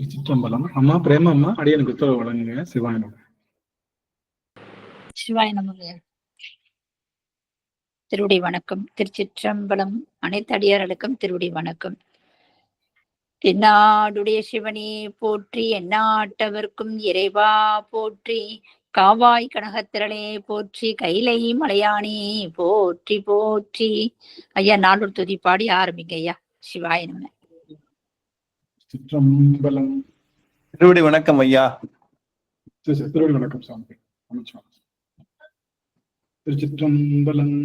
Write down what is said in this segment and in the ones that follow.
திருச்சிற்றம்பலம். அம்மா பிரேமம்மா அடியனுக்கு உத்தரவு வழங்குங்க. சிவாய நம. சிவாய நமக. திருவடி வணக்கம். திருச்சிற்றம்பலம். அனைத்து அடியார்களுக்கும் திருவடி வணக்கம். தென்னாடுடைய சிவனே போற்றி, எந்நாட்டவர்க்கும் இறைவா போற்றி, காவாய் கனகத்திரளே போற்றி, கைலை மலையானே போற்றி போற்றி. ஐயா, நாளொரு துதி பாடி ஆரம்பிங்க ஐயா. சிவாய நம. சிற்றம்பலம். திருவடி வணக்கம் ஐயா. திருவடி வணக்கம் சாமி. திருச்சிற்றம்பலம்.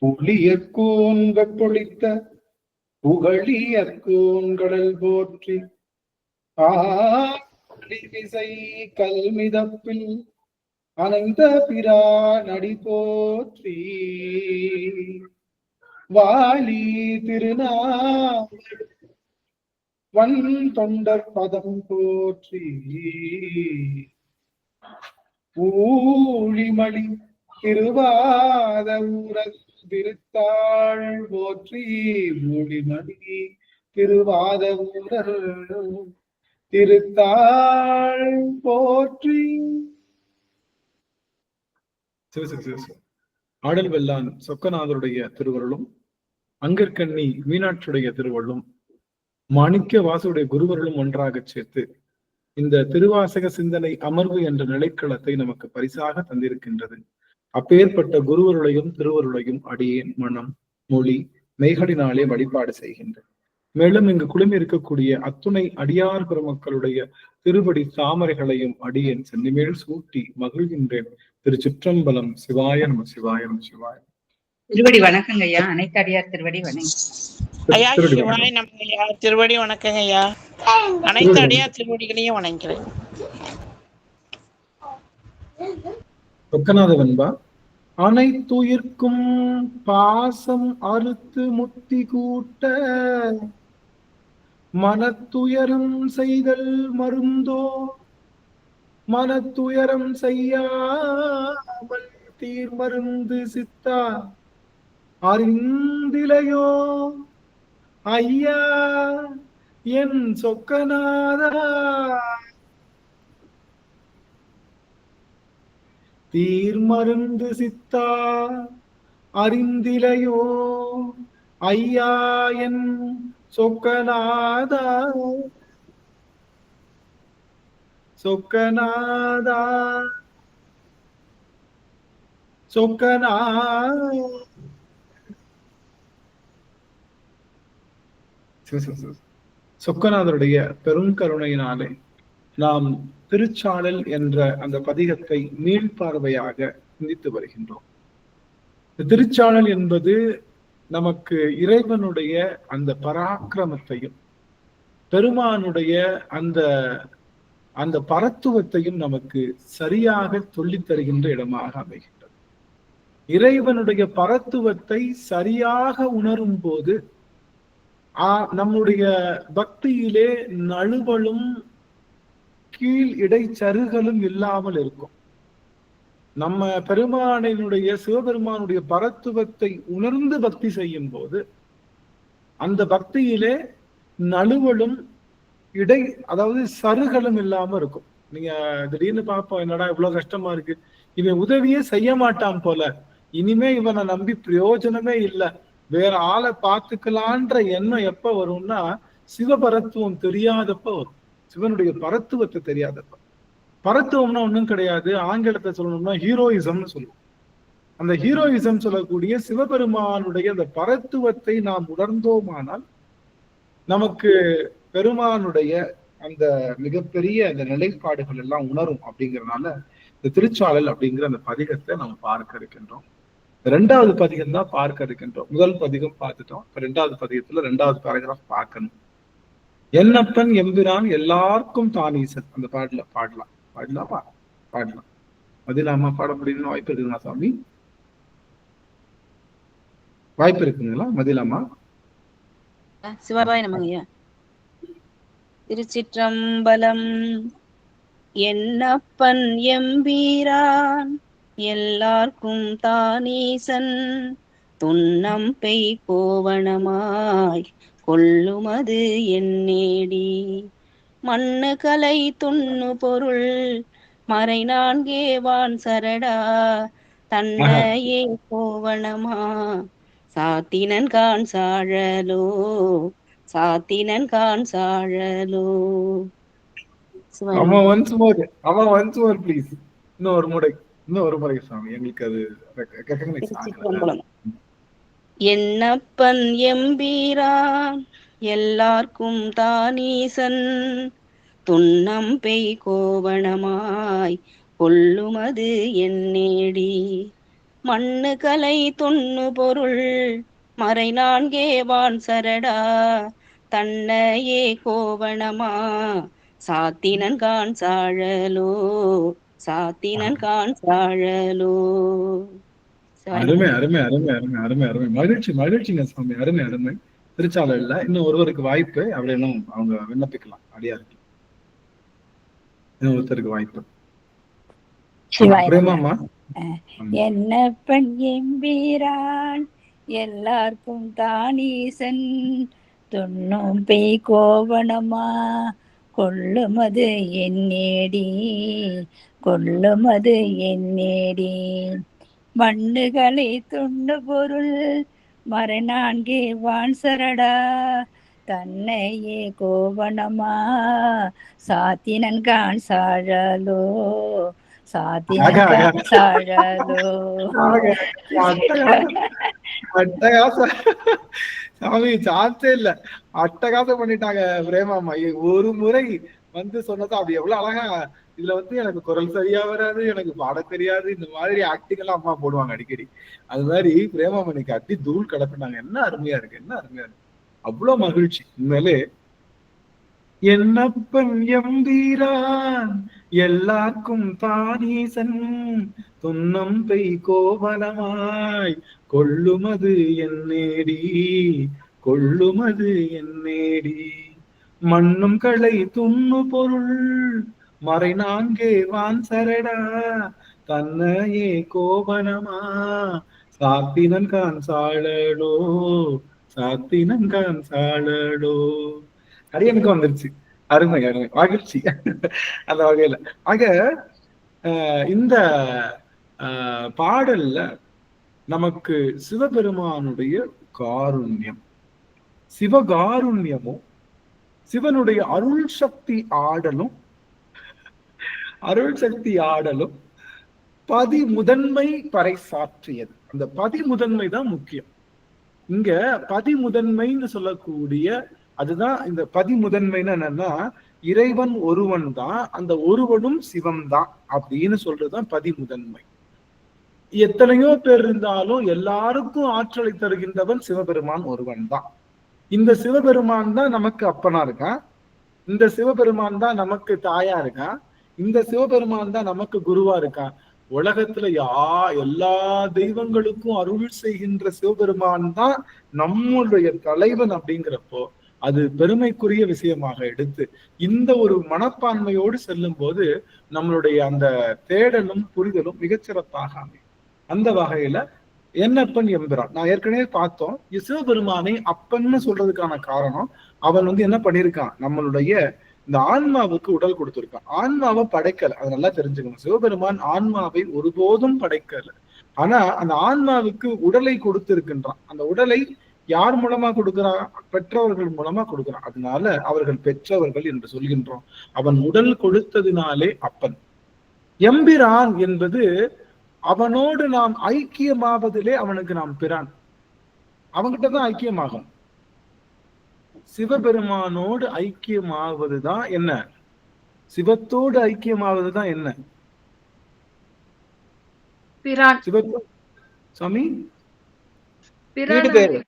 புலியற்கோன் பொழித்த புகழியற்கோன் கடல் போற்றி, ஆசை கல்மிதப்பில் அனைந்த பிரானடி போற்றி, வாலி திருநாள் வன் தொண்டர் பதம் போற்றி, ஊழிமணி திருவாத ஊரல் திருத்தாள் போற்றி, ஊழிமணி திருவாத ஊரல் திருத்தாள் போற்றி. ஆடல் வெள்ளான் சொக்கநாதருடைய திருவருளும், அங்கற்கண்ணி மீனாட்சியுடைய திருவருளும், மாணிக்க வாசுடைய குருவருளும் ஒன்றாக சேர்த்து இந்த திருவாசக சிந்தனை அமர்வு என்ற நிலைக்களத்தை நமக்கு பரிசாக தந்திருக்கின்றது. அப்பேற்பட்ட குருவருளையும் திருவருளையும் அடியேன் மனம் மொழி மெய்களினாலே வழிபாடு செய்கின்றேன். மேலும் இங்கு குழுமி இருக்கக்கூடிய அத்துணை அடியார் பெருமக்களுடைய திருவடி தாமரைகளையும் அடியேன் சென்னிமேல் சூட்டி மகிழ்கின்றேன். திருச்சிற்றம்பலம். சிவாய நம. சிவாய நம. சிவாய திருவடி வணக்கங்க ஐயா. அனைத்து அடியார் திருவடி வணக்கம் ஐயா. சிவாய நம ஐயா. திருவடி வணக்கங்க ஐயா. அனைத்து அடியார் திருவடிகளையும் வணங்குகிறேன். சொக்கநாத வெண்பா. அனைத்துயிர்க்கும் பாசம் அறுத்து முத்தி கூட்ட, மனத்துயரம் செய்தல் மருந்தோ, மனத்துயரம் செய்யாமல் தீர் மருந்து சித்தா, அறிந்திலையோ ஐயா என் சொக்கநாதா, தீர் மருந்து சித்தா அறிந்திலையோ ஐயா என் சொக்கநாதா, சொக்கநாதா சொக்கநாதா. சொக்கநாதருடைய பெருங்கருணையினாலே நாம் திருச்சாளல் என்ற அந்த பதிகத்தை மீள்பார்வையாக சிந்தித்து வருகின்றோம். திருச்சாளல் என்பது நமக்கு இறைவனுடைய அந்த பராக்கிரமத்தையும் பெருமானுடைய அந்த அந்த பரத்துவத்தையும் நமக்கு சரியாக சொல்லித் தருகின்ற இடமாக அமைகின்றது. இறைவனுடைய பரத்துவத்தை சரியாக உணரும் போது நம்முடைய பக்தியிலே நழுவலும் கீழ் இடைச்சருகளும் இல்லாமல் இருக்கும். நம்ம பெருமானினுடைய சிவபெருமானுடைய பரத்துவத்தை உணர்ந்து பக்தி செய்யும் போது அந்த பக்தியிலே நழுவலும் அதாவது சருகளும் இல்லாம இருக்கும். நீங்க திடீர்னு பார்ப்போம், என்னடா இவ்வளவு கஷ்டமா இருக்கு, இவன் உதவியே செய்ய மாட்டான் போல, இனிமே இவனை நம்பி பிரயோஜனமே இல்லை, வேற ஆளை பார்த்துக்கலான்ற எண்ணம் எப்ப வரும்னா சிவபரத்துவம் தெரியாதப்ப வரும். சிவனுடைய பரத்துவத்தை தெரியாதப்ப. பரத்துவம்னா ஒண்ணும் கிடையாது, ஆங்கிலத்தை சொல்லணும்னா ஹீரோயிசம்னு சொல்லுவோம். அந்த ஹீரோயிசம் சொல்லக்கூடிய சிவபெருமானுடைய அந்த பரத்துவத்தை நாம் உணர்ந்தோமானால் நமக்கு பெருமானுடைய அந்த மிகப்பெரிய அந்த நிலைப்பாடுகள் எல்லாம் உணரும். அப்படிங்கிறதுனால இந்த திருச்சாளல் அப்படிங்கிற அந்த பதிகத்தை நம்ம பார்க்க இருக்கின்றோம். ரெண்டாவது பதிகம் தான் பார்க்க இருக்கின்றோம். முதல் பதிகம் பார்த்துட்டோம். இப்ப ரெண்டாவது பதிகத்துல ரெண்டாவது பேராகிராஃப் பார்க்கணும். என்னப்பன் எம்பிரான் எல்லாருக்கும் தானீசன். அந்த பாடலாமா? பாடலாம். மதிலாமா பாட முடியும்னு வாய்ப்பு இருக்குங்களா சாமி? வாய்ப்பு இருக்குங்களா மதிலாமா? சிவாய நமங்க. திருச்சிற்றம்பலம். என்னப்பன் எம்பீரான் எல்லார்க்கும் தானீசன், துன்னம்பெய் கோவணமாய் கொள்ளுமது என்னேடி, மண்ணு கலை துண்ணு பொருள் மறை நான்கே வான் சரடா தன்னையே கோவணமா சாத்தினன் கான் சாழலோ சாத்தினன் கான் சாழலோ. அம்மா ஒன்ஸ் மோர் ப்ளீஸ். இன்னொரு முறை சுவாமி, எங்களுக்கு அது ரெகக்னைஸ் ஆகல. என்னப்பன் எம்பீரான் எல்லார்க்கும் தானீசன் துன்னம் பெய் கோவணமாய் கொள்ளுமது என்னேடி மண்ணு கலை துண்ணு பொருள் மறை நான்கே வான் சரடா தன்னையே கோவணமா சாத்தினன் கான் சாழலோ சாத்தினன் கான் சாழலோ. அருமை அருமை அருமை அருமை அருமை அருமை. மகிழ்ச்சிங்க சுவாமி, அருமை அருமை. திருச்சாலையில இன்னும் ஒருவருக்கு வாய்ப்பு, அப்படின்னும் அவங்க விண்ணப்பிக்கலாம். அடியா இருக்கு இன்னும் ஒருத்தருக்கு வாய்ப்பு. பிரேமாமா. என்னப்பன் எம்பீரான் எல்லாருக்கும் தானீசன் துண்ணும் பெய் கோவணமா கொள்ளுமது என்னேடி கொள்ளுமது என்னேடி மண்ணுகளை துண்ணு பொருள் மறை நான்கே வான் சரடா தன்னையே கோவணமா சாத்தினன் கான் சாழலோ சாத்தினன் கான் சாழலோ. சாமி சாத்தே இல்ல, அட்டகாசம் பண்ணிட்டாங்க பிரேமாமா. ஒரு முறை வந்து சொன்னது அப்படி எவ்வளவு அழகா. இதுல வந்து எனக்கு குரல் சரியா வராது, எனக்கு பாட தெரியாது, இந்த மாதிரி ஆக்டிங் எல்லாம் அம்மா போடுவாங்க அடிக்கடி. அது மாதிரி பிரேமாமணிக்கு அடி தூள் கிளப்பினாங்க. என்ன அருமையா இருக்கு, என்ன அருமையா இருக்கு. அவ்வளவு மகிழ்ச்சி உண்மையிலே. என்னப்பன் எம்பீரான் எல்லாருக்கும் தானீசன் துன்னம் பெய் கோவலமாய் கொள்ளுமது என்னேடி கொள்ளுமது என்னேடி மண்ணும் களை துண்ணு பொருள் மறை நான்கே வான் சரடா தன்னையே கோவனமா சாத்தினன் கான் சாழலோ சாத்தினன் கான் சாழலோ. அரியனுக்கு வந்துருச்சு. அருமை அருமை, மகிழ்ச்சி அந்த வகையில. ஆக இந்த பாடல்ல நமக்கு சிவபெருமானுடைய காருண்யம், சிவகாருண்யமும் சிவனுடைய அருள் சக்தி ஆடலும் பதி முதன்மை பறைசாற்றியது. அந்த பதி முதன்மை தான் முக்கியம். இங்க பதி முதன்மைன்னு சொல்லக்கூடிய அதுதான் இந்த பதி முதன்மைன்னு என்னன்னா, இறைவன் ஒருவன் தான், அந்த ஒருவனும் சிவம் தான் அப்படின்னு சொல்றதுதான் பதி முதன்மை. எத்தனையோ பேர் இருந்தாலும் எல்லாருக்கும் ஆற்றலை தருகின்றவன் சிவபெருமான் ஒருவன் தான். இந்த சிவபெருமான் தான் நமக்கு அப்பனா இருக்கான், இந்த சிவபெருமான் தான் நமக்கு தாயா இருக்கான், இந்த சிவபெருமான் தான் நமக்கு குருவா இருக்கான். உலகத்துல எல்லா தெய்வங்களுக்கும் அருள் செய்கின்ற சிவபெருமான் தான் நம்முடைய தலைவன். அப்படிங்கிறப்போ அது பெருமைக்குரிய விஷயமாக எடுத்து இந்த ஒரு மனப்பான்மையோடு செல்லும் போது நம்மளுடைய அந்த தேடலும் புரிதலும் மிகச்சிறப்பாக அமையும். அந்த வகையில என்னப்பன் எம்பிரான் நான் ஏற்கனவே பார்த்தோம். சிவபெருமானை அப்பன்னு சொல்றதுக்கான காரணம், அவன் என்ன பண்ணியிருக்கான், நம்மளுடைய இந்த ஆன்மாவுக்கு உடல் கொடுத்திருக்கான். ஆன்மாவை படைக்கல, அது நல்லா தெரிஞ்சுக்கணும். சிவபெருமான் ஆன்மாவை ஒருபோதும் படைக்கல. ஆனா அந்த ஆன்மாவுக்கு உடலை கொடுத்திருக்கின்றான். அந்த உடலை யார் மூலமா கொடுக்கிறான்? பெற்றவர்கள் மூலமா கொடுக்கிறான். அதனால அவர்கள் பெற்றவர்கள் என்று சொல்கின்றோம். அவன் உடல் கொடுத்ததினாலே அப்பன். எம்பிரான் என்பது அவனோடு நாம் ஐக்கியமாவதிலே அவனுக்கு நாம் பிரான். அவன்கிட்டதான் ஐக்கியமாகும். சிவபெருமானோடு ஐக்கியமாவதுதான் என்ன? சிவத்தோடு ஐக்கியமாவதுதான் என்ன? சிவத்தோடு சாமி வீடு பேரு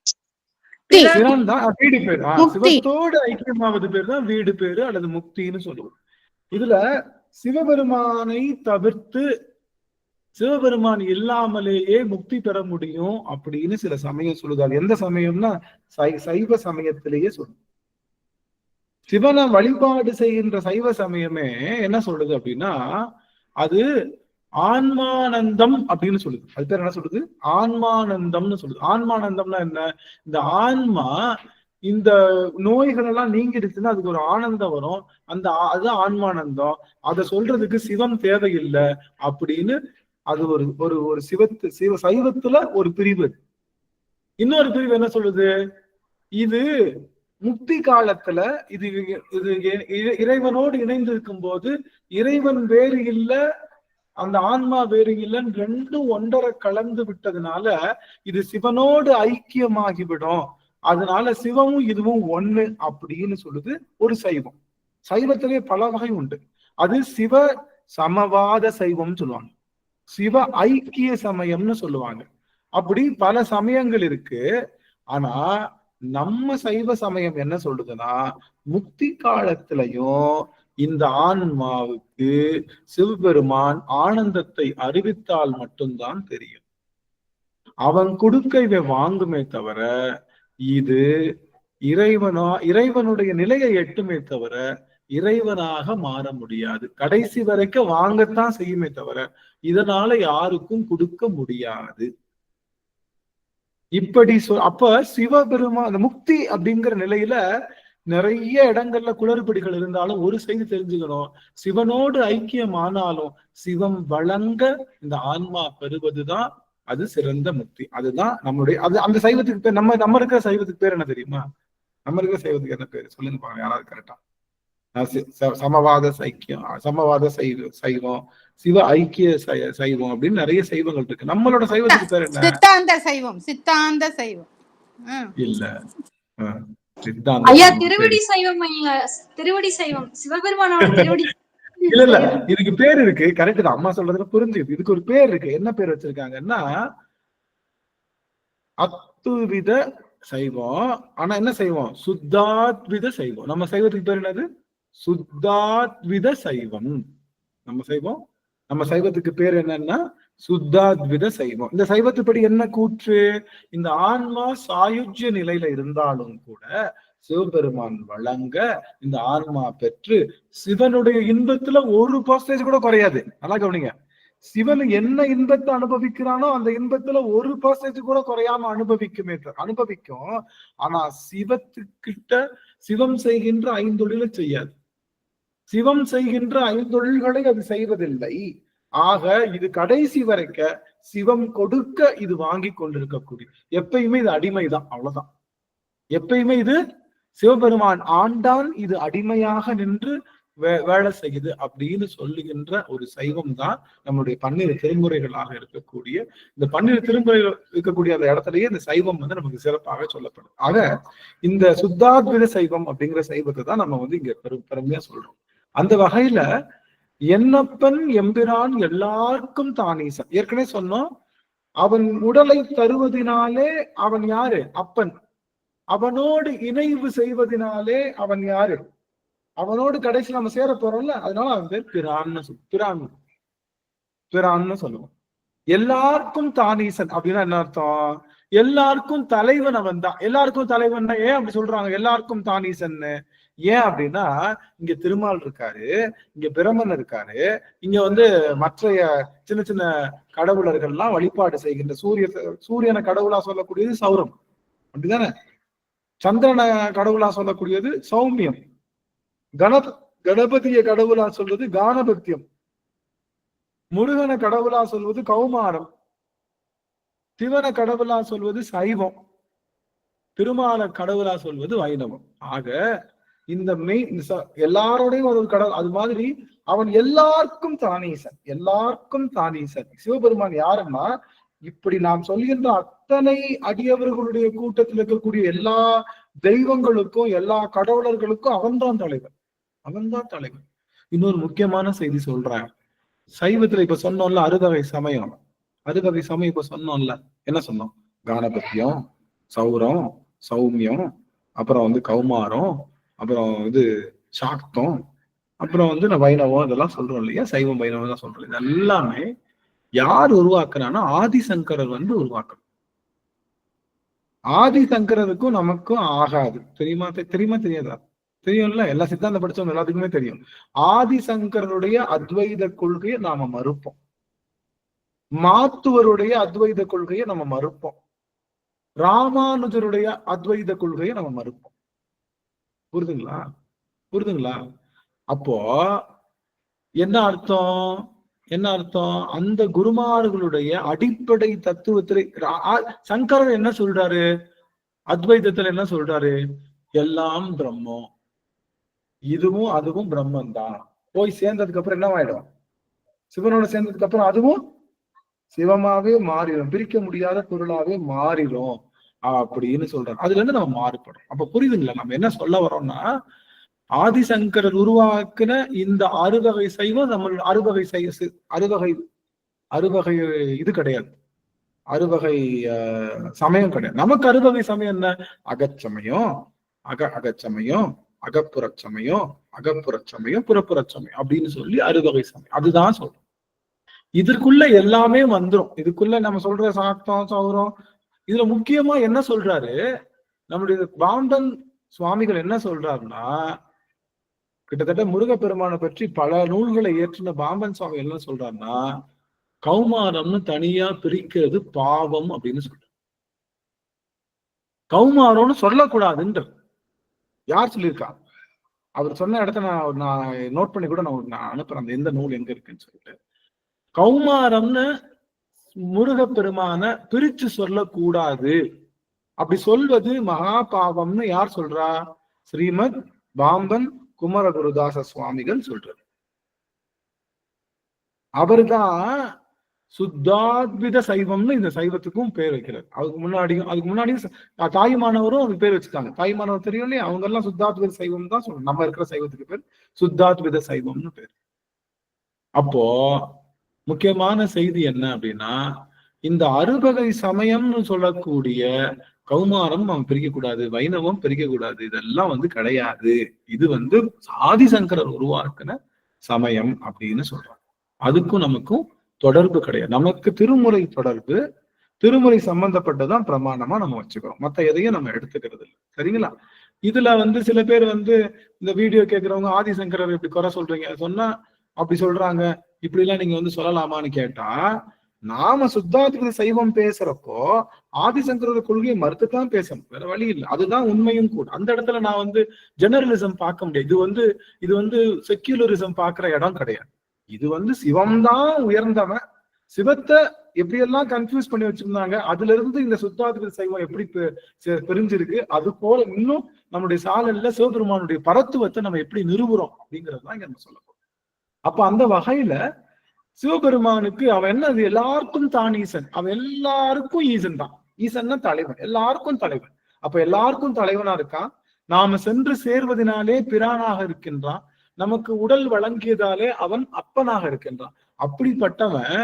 தான், வீடு பேரு. சிவத்தோடு ஐக்கியமாவது பேர் தான் வீடு பேரு அல்லது முக்தின்னு சொல்லுவோம். இதுல சிவபெருமானை தவிர்த்து சிவபெருமான் இல்லாமலேயே முக்தி பெற முடியும் அப்படின்னு சில சமயம் சொல்லுதால். எந்த சமயம்னா சைவ சமயத்திலேயே சொல்லும். சிவனை வழிபாடு செய்கின்ற சைவ சமயமே என்ன சொல்லுது அப்படின்னா, அது ஆன்மானந்தம் அப்படின்னு சொல்லுது. அது பேர் என்ன சொல்லுது? ஆன்மானந்தம்னு சொல்லுது. ஆன்மானந்தம்னா என்ன? இந்த ஆன்மா இந்த நோய்கள் எல்லாம் நீங்கிடுச்சுன்னா அதுக்கு ஒரு ஆனந்தம் வரும். அது ஆன்மானந்தம். அதை சொல்றதுக்கு சிவம் தேவையில்லை அப்படின்னு அது ஒரு ஒரு ஒரு சைவத்துல ஒரு பிரிவு. இன்னொரு பிரிவு என்ன சொல்லுது, இது முக்தி காலத்துல இது இறைவனோடு இணைந்து இருக்கும் போது இறைவன் வேறு இல்ல, அந்த ஆன்மா வேறு இல்லைன்னு ரெண்டும் ஒன்றரை கலந்து விட்டதுனால இது சிவனோடு ஐக்கியமாகிவிடும், அதனால சிவமும் இதுவும் ஒண்ணு அப்படின்னு சொல்லுது ஒரு சைவம். சைவத்திலே பல வகை உண்டு. அது சிவ சமவாத சைவம் சொல்லுவாங்க, சிவ ஐக்கிய சமயம்னு சொல்லுவாங்க. அப்படி பல சமயங்கள் இருக்கு. ஆனா நம்ம சைவ சமயம் என்ன சொல்லுதுன்னா, முக்தி காலத்திலையும் இந்த ஆன்மாவுக்கு சிவபெருமான் ஆனந்தத்தை அறிவித்தால் மட்டும்தான் தெரியும். அவன் கொடுக்க இவை வாங்குமே தவிர இது இறைவனுடைய நிலையை எட்டுமே தவிர இறைவனாக மாற முடியாது. கடைசி வரைக்கும் வாங்கத்தான் செய்யுமே தவிர இதனால யாருக்கும் கொடுக்க முடியாது. இப்படி அப்ப சிவபெருமான் அந்த முக்தி அப்படிங்கிற நிலையில நிறைய இடங்கள்ல குளறுபடிகள் இருந்தாலும் ஒரு செய்தி தெரிஞ்சுக்கணும், சிவனோடு ஐக்கியம் ஆனாலும் சிவம் வழங்க இந்த ஆன்மா பெறுவதுதான் அது சிறந்த முக்தி. அதுதான் நம்மளுடைய அந்த சைவத்துக்கு பேர். நம்ம இருக்கிற சைவத்துக்கு பேர் என்ன தெரியுமா? நம்ம இருக்கிற சைவத்துக்கு என்ன பேரு சொல்லுங்க பாருங்க, யாராவது கரெக்டா? சமவாத சைவம், சிவ ஐக்கிய சைவம் அப்படின்னு நிறைய சைவங்கள் இருக்கு. நம்மளோட சைவத்துக்கு பேர் என்ன? சித்தாந்த சைவம். சித்தாந்த சைவம் இல்ல, ஐயா திருவடி சைவம். திருவடி சைவம் சிவபெருமானோட திருவடி. இல்ல இதுக்கு பேர் இருக்கு, கரெக்ட் தான், அம்மா சொல்றதுல புரிஞ்சுது. இதுக்கு ஒரு பேர் இருக்கு. என்ன பேர் வச்சிருக்காங்கன்னா அத்துவித சைவம். ஆனா என்ன சைவம்? சுத்தாத்வித சைவம். நம்ம சைவத்துக்கு பேர் என்னது? சுத்தாத்வித சைவம். நம்ம சைவத்துக்கு பேர் என்னன்னா சுத்தாத்வித சைவம். இந்த சைவத்துப்படி என்ன கூற்று? இந்த ஆன்மா சாயுஜ்ய நிலையில இருந்தாலும் கூட சிவபெருமான் வழங்க இந்த ஆன்மா பெற்று சிவனுடைய இன்பத்துல 1% கூட குறையாது. நல்லா கவனிங்க, சிவன் என்ன இன்பத்தை அனுபவிக்கிறானோ அந்த இன்பத்துல 1% கூட குறையாம அனுபவிக்கும். ஆனா சிவத்துக்கிட்ட சிவம் செய்கின்ற 5 தொழிலை செய்யாது. சிவம் செய்கின்ற 5 தொழில்களை அது செய்வதில்லை. ஆக இது கடைசி வரைக்க சிவம் கொடுக்க இது வாங்கி கொண்டிருக்கக்கூடிய, எப்பயுமே இது அடிமைதான், அவ்வளவுதான். எப்பயுமே இது சிவபெருமான் ஆண்டான், இது அடிமையாக நின்று வேலை செய்யுது அப்படின்னு சொல்லுகின்ற ஒரு சைவம் தான் நம்மளுடைய 12 திருமுறைகளாக இருக்கக்கூடிய. இந்த 12 திருமுறைகள் இருக்கக்கூடிய அந்த இடத்துலயே இந்த சைவம் நமக்கு சிறப்பாக சொல்லப்படும். ஆக இந்த சுத்தாத்வித சைவம் அப்படிங்கிற சைவத்தை தான் நம்ம இங்க பெருமையா சொல்றோம். அந்த வகையில என்னப்பன் எம்பிரான் எல்லாருக்கும் தானீசன். ஏற்கனவே சொன்னோம், அவன் உடலை தருவதினாலே அவன் யாரு? அப்பன். அவனோடு இணைவு செய்வதனாலே அவன் யாரு? அவனோடு கடைசியில் நம்ம சேர போறோம்ல, அதனால அவன் பேர் பிரான்னு சொல்லுவோம். எல்லாருக்கும் தானீசன் அப்படின்னா என்ன அர்த்தம்? எல்லாருக்கும் தலைவன் அவன் தான். எல்லாருக்கும் தலைவன் ஏன் அப்படி சொல்றாங்க எல்லாருக்கும் தானீசன்னு? ஏன் அப்படின்னா இங்க திருமால் இருக்காரு, இங்க பிரமன் இருக்காரு, இங்க மற்றைய சின்ன சின்ன கடவுளர்கள்லாம் வழிபாடு செய்கின்ற சூரியனை கடவுளா சொல்லக்கூடியது சௌரம், அப்படிதானே? சந்திரனை கடவுளா சொல்லக்கூடியது சௌமியம், கணபதிய கடவுளா சொல்வது கானபத்தியம், முருகனை கடவுளா சொல்வது கௌமாரம், சிவனை கடவுளா சொல்வது சைவம், திருமால கடவுளா சொல்வது வைணவம். ஆக இந்த எல்லாரோடையும் ஒரு கடவுள். அது மாதிரி அவன் எல்லாருக்கும் தானீசன், எல்லாருக்கும் தானீசன். சிவபெருமான் யாருன்னா இப்படி நாம் சொல்கின்ற அத்தனை அடியவர்களுடைய கூட்டத்தில் இருக்கக்கூடிய எல்லா தெய்வங்களுக்கும் எல்லா கடவுளர்களுக்கும் அவன்தான் தலைவன், அவன்தான் தலைவன். இன்னொரு முக்கியமான செய்தி சொல்றேன். சைவத்துல இப்ப சொன்னோம்ல அறுவகை சமயம், அறுவகை சமயம் இப்ப சொன்னோம்ல, என்ன சொன்னோம்? கானபத்தியம், சௌரம், சௌமியம், அப்புறம் கௌமாரம், அப்புறம் சாக்தம், அப்புறம் வைணவம், இதெல்லாம் சொல்றோம் இல்லையா? சைவம் வைணவம் தான் சொல்றோம். இது எல்லாமே யார் உருவாக்குறான்னா ஆதிசங்கரர் உருவாக்குறார். ஆதிசங்கரருக்கும் நமக்கும் ஆகாது. தெரியுமா தெரியாதா? தெரியும்ல, எல்லா சித்தாந்தம் படிச்சவங்க எல்லாத்துக்குமே தெரியும். ஆதிசங்கரனுடைய அத்வைத கொள்கையை நாம மறுப்போம், மாத்துவருடைய அத்வைத கொள்கையை நம்ம மறுப்போம், ராமானுஜருடைய அத்வைத கொள்கையை நம்ம மறுப்போம். புரியுதுங்களா? புரியுதுங்களா? அப்போ என்ன அர்த்தம்? என்ன அர்த்தம்? அந்த குருமார்களுடைய அடிப்படை தத்துவத்திலே சங்கரர் என்ன சொல்றாரு? அத்வைதத்துல என்ன சொல்றாரு? எல்லாம் பிரம்மம், இதுவும் அதுவும் பிரம்மன் தான். போய் சேர்ந்ததுக்கு அப்புறம் என்னவாயிடும்? சிவனோட சேர்ந்ததுக்கு அப்புறம் அதுவும் சிவமாவே மாறிடும், பிரிக்க முடியாத பொருளாவே மாறிடும் அப்படின்னு சொல்றாரு. அதுல இருந்து நம்ம மாறுபடும். அப்ப புரியுதுங்களா நம்ம என்ன சொல்ல வரோம்னா, ஆதிசங்கரர் உருவாக்குன இந்த அறுவகை சைவம் நம்ம அறுவகை இது கிடையாது, அறுவகை சமயம் கிடையாது. நமக்கு அறுவகை சமயம் என்ன? அகச்சமயம், அகச்சமயம், அகப்புறச்சமயம், அகப்புறச்சமயம், புறப்புறச்சமயம் அப்படின்னு சொல்லி அறுவகை சமயம். அதுதான் சொல்றோம். இதற்குள்ள எல்லாமே வந்துரும். இதுக்குள்ள நம்ம சொல்ற சாத்தம் சௌரம், இதுல முக்கியமா என்ன சொல்றாரு நம்முடைய பாம்பன் சுவாமிகள் என்ன சொல்றாருன்னா, கிட்டத்தட்ட முருகப்பெருமானை பற்றி பல நூல்களை ஏற்றின பாம்பன் சுவாமி என்ன சொல்றாருன்னா, கௌமாரம்னு தனியா பிரிக்கிறது பாவம் அப்படின்னு சொல்ற. கௌமாரம்னு சொல்லக்கூடாதுன்ற யார் சொல்லியிருக்கா? அவர் சொன்ன இடத்த நான் நோட் பண்ணி கூட நான் அனுப்புறேன், அந்த எந்த நூல் எங்க இருக்குன்னு சொல்லிட்டு. கௌமாரம்னு முருகப்பெருமான பிரிச்சு சொல்லக்கூடாது, அப்படி சொல்வது மகா பாவம்னு யார் சொல்றா? ஸ்ரீமத் பாம்பன் குமரகுருதாச சுவாமிகள் சொல்றார். அவர்தான் சுத்தாத்வித சைவம்னு இந்த சைவத்துக்கும் பேர் வைக்கிறார். அதுக்கு முன்னாடியும் தாயுமானவரும் அதுக்கு பேர் வச்சுட்டாங்க. தாயுமானவர் தெரியும் இல்லையா? அவங்க எல்லாம் சுத்தாத்வித சைவம் தான் சொல்லணும். நம்ம இருக்கிற சைவத்துக்கு பேர் சுத்தாத்வித சைவம்னு பேர். அப்போ முக்கியமான செய்தி என்ன அப்படின்னா, இந்த அறுவகை சமயம்னு சொல்லக்கூடிய கௌமாரம் நம்ம பிரிக்கக்கூடாது, வைணவம் பிரிக்கக்கூடாது, இதெல்லாம் கிடையாது. இது ஆதிசங்கரர் உருவாக்குன சமயம் அப்படின்னு சொல்றாங்க. அதுக்கும் நமக்கும் தொடர்பு கிடையாது. நமக்கு திருமுறை தொடர்பு, திருமுறை சம்பந்தப்பட்டதான் பிரமாணமா நம்ம வச்சுக்கிறோம். மத்த எதையும் நம்ம எடுத்துக்கிறது இல்லை. சரிங்களா? இதுல சில பேர் இந்த வீடியோ கேட்கிறவங்க ஆதிசங்கரர் இப்படி குறை சொல்றீங்க சொன்னா, அப்படி சொல்றாங்க, இப்படி எல்லாம் நீங்க சொல்லலாமான்னு கேட்டா, நாம சுத்தாத்வித சைவம் பேசுறப்போ ஆதிசங்கர கொள்கையை மறுத்துதான் பேசணும், வேற வழி இல்லை. அதுதான் உண்மையும் கூட. அந்த இடத்துல நான் ஜெனரலிசம் பார்க்க முடியாது. இது செக்யூலரிசம் பார்க்கிற இடம் கிடையாது. இது சிவம்தான் உயர்ந்தவன், சிவத்தை எப்படியெல்லாம் கன்ஃபியூஸ் பண்ணி வச்சிருந்தாங்க, அதுல இருந்து இந்த சுத்தாத்வித சைவம் எப்படி பிரிஞ்சிருக்கு, அது போல இன்னும் நம்முடைய சாலையில சிவபெருமானுடைய பரத்துவத்தை நம்ம எப்படி நிறுவுறோம் அப்படிங்கறதுதான் இங்க நம்ம சொல்லப்போம். அப்ப அந்த வகையில சிவபெருமானுக்கு அவன் என்ன, அது எல்லாருக்கும் தான் ஈசன், அவன் எல்லாருக்கும் ஈசன் தான். ஈசன்னா தலைவன், எல்லாருக்கும் தலைவன். அப்ப எல்லாருக்கும் தலைவனா இருக்கான். நாம சென்று சேர்வதனாலே பிரானாக இருக்கின்றான். நமக்கு உடல் வழங்கியதாலே அவன் அப்பனாக இருக்கின்றான். அப்படிப்பட்டவன்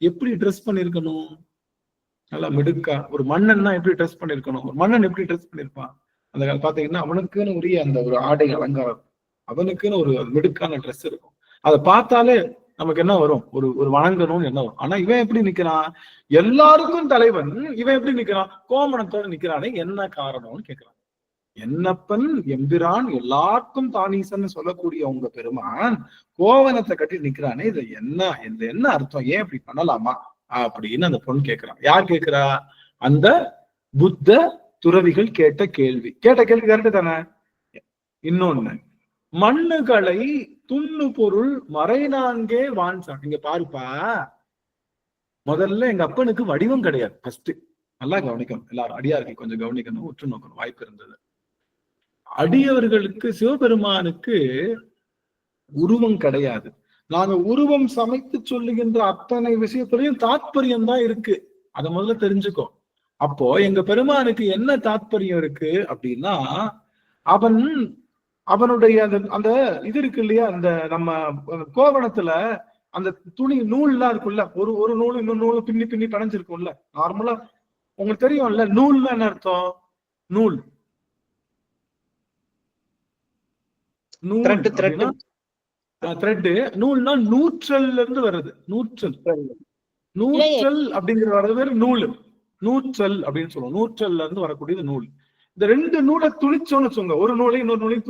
எப்படி ட்ரெஸ் பண்ணிருக்கணும்? நல்லா மிடுக்கா. ஒரு மன்னன்னா எப்படி ட்ரெஸ் பண்ணிருக்கணும்? ஒரு மன்னன் எப்படி ட்ரெஸ் பண்ணிருப்பான்? அந்த பாத்தீங்கன்னா அவனுக்குன்னு உரிய அந்த ஒரு ஆடை அலங்காரம், அவனுக்குன்னு ஒரு மிடுக்கான ட்ரெஸ் இருக்கும். அதை பார்த்தாலே நமக்கு என்ன வரும்? ஒரு வணங்கணும்னு என்ன வரும். ஆனா இவன் எப்படி நிக்கிறான்? எல்லாருக்கும் தலைவன், இவன் எப்படி நிக்கிறான்? கோமணத்தோட நிக்கிறானே, என்ன காரணம்னு கேட்கிறான். என்னப்பன் எம்பிரான் எல்லாருக்கும் தானீசன்னு சொல்லக்கூடிய உங்க பெருமான் கோவணத்தை கட்டி நிக்கிறானே, இது என்ன அர்த்தம்? ஏன் இப்படி பண்ணலாமா அப்படின்னு அந்த பொண்ணு கேட்கிறான். யார் கேட்கிறா? அந்த புத்த துறவிகள் கேட்ட கேள்வி கரெக்டு தானே? இன்னொன்னு, மண்ணுகளை துண்ணு பொருள் மறைநான்கே வான்சான். இங்க பாருப்பா, முதல்ல எங்க அப்பனுக்கு வடிவம் கிடையாது. ஃபர்ஸ்ட் நல்லா கவனிக்கணும், எல்லாரும் அடியார்கள் கொஞ்சம் கவனிக்கணும், உற்று நோக்கணும், வாய்ப்பு இருந்தது. அடியவர்களுக்கு சிவபெருமானுக்கு உருவம் கிடையாது. நாங்க உருவம் சமைத்து சொல்லுகின்ற அத்தனை விஷயத்திலையும் தாத்பரியம் தான் இருக்கு. அதை முதல்ல தெரிஞ்சுக்கோ. அப்போ எங்க பெருமானுக்கு என்ன தாத்பரியம் இருக்கு அப்படின்னா, அவனுடைய அந்த இது இருக்கு இல்லையா, அந்த நம்ம கோவணத்துல அந்த துணி நூல்லாம் இருக்குல்ல, ஒரு நூல் இன்னொரு நூல் பின்னி பின்னி படைஞ்சிருக்கும்ல. நார்மலா உங்களுக்கு தெரியும்ல, நூல்னா என்ன அர்த்தம்? நூல் த்ரெட். நூல்னா நூற்றல்ல இருந்து வருது. நூற்றல் அப்படிங்கிற வர்றது பேரு நூல். நூற்றல் அப்படின்னு சொல்லுவோம். நூற்றல்ல இருந்து வரக்கூடியது நூல். இந்த ரெண்டு நூலை துணிச்சோன்னு வச்சுங்க, ஒரு நூலை இன்னொரு நூலையும்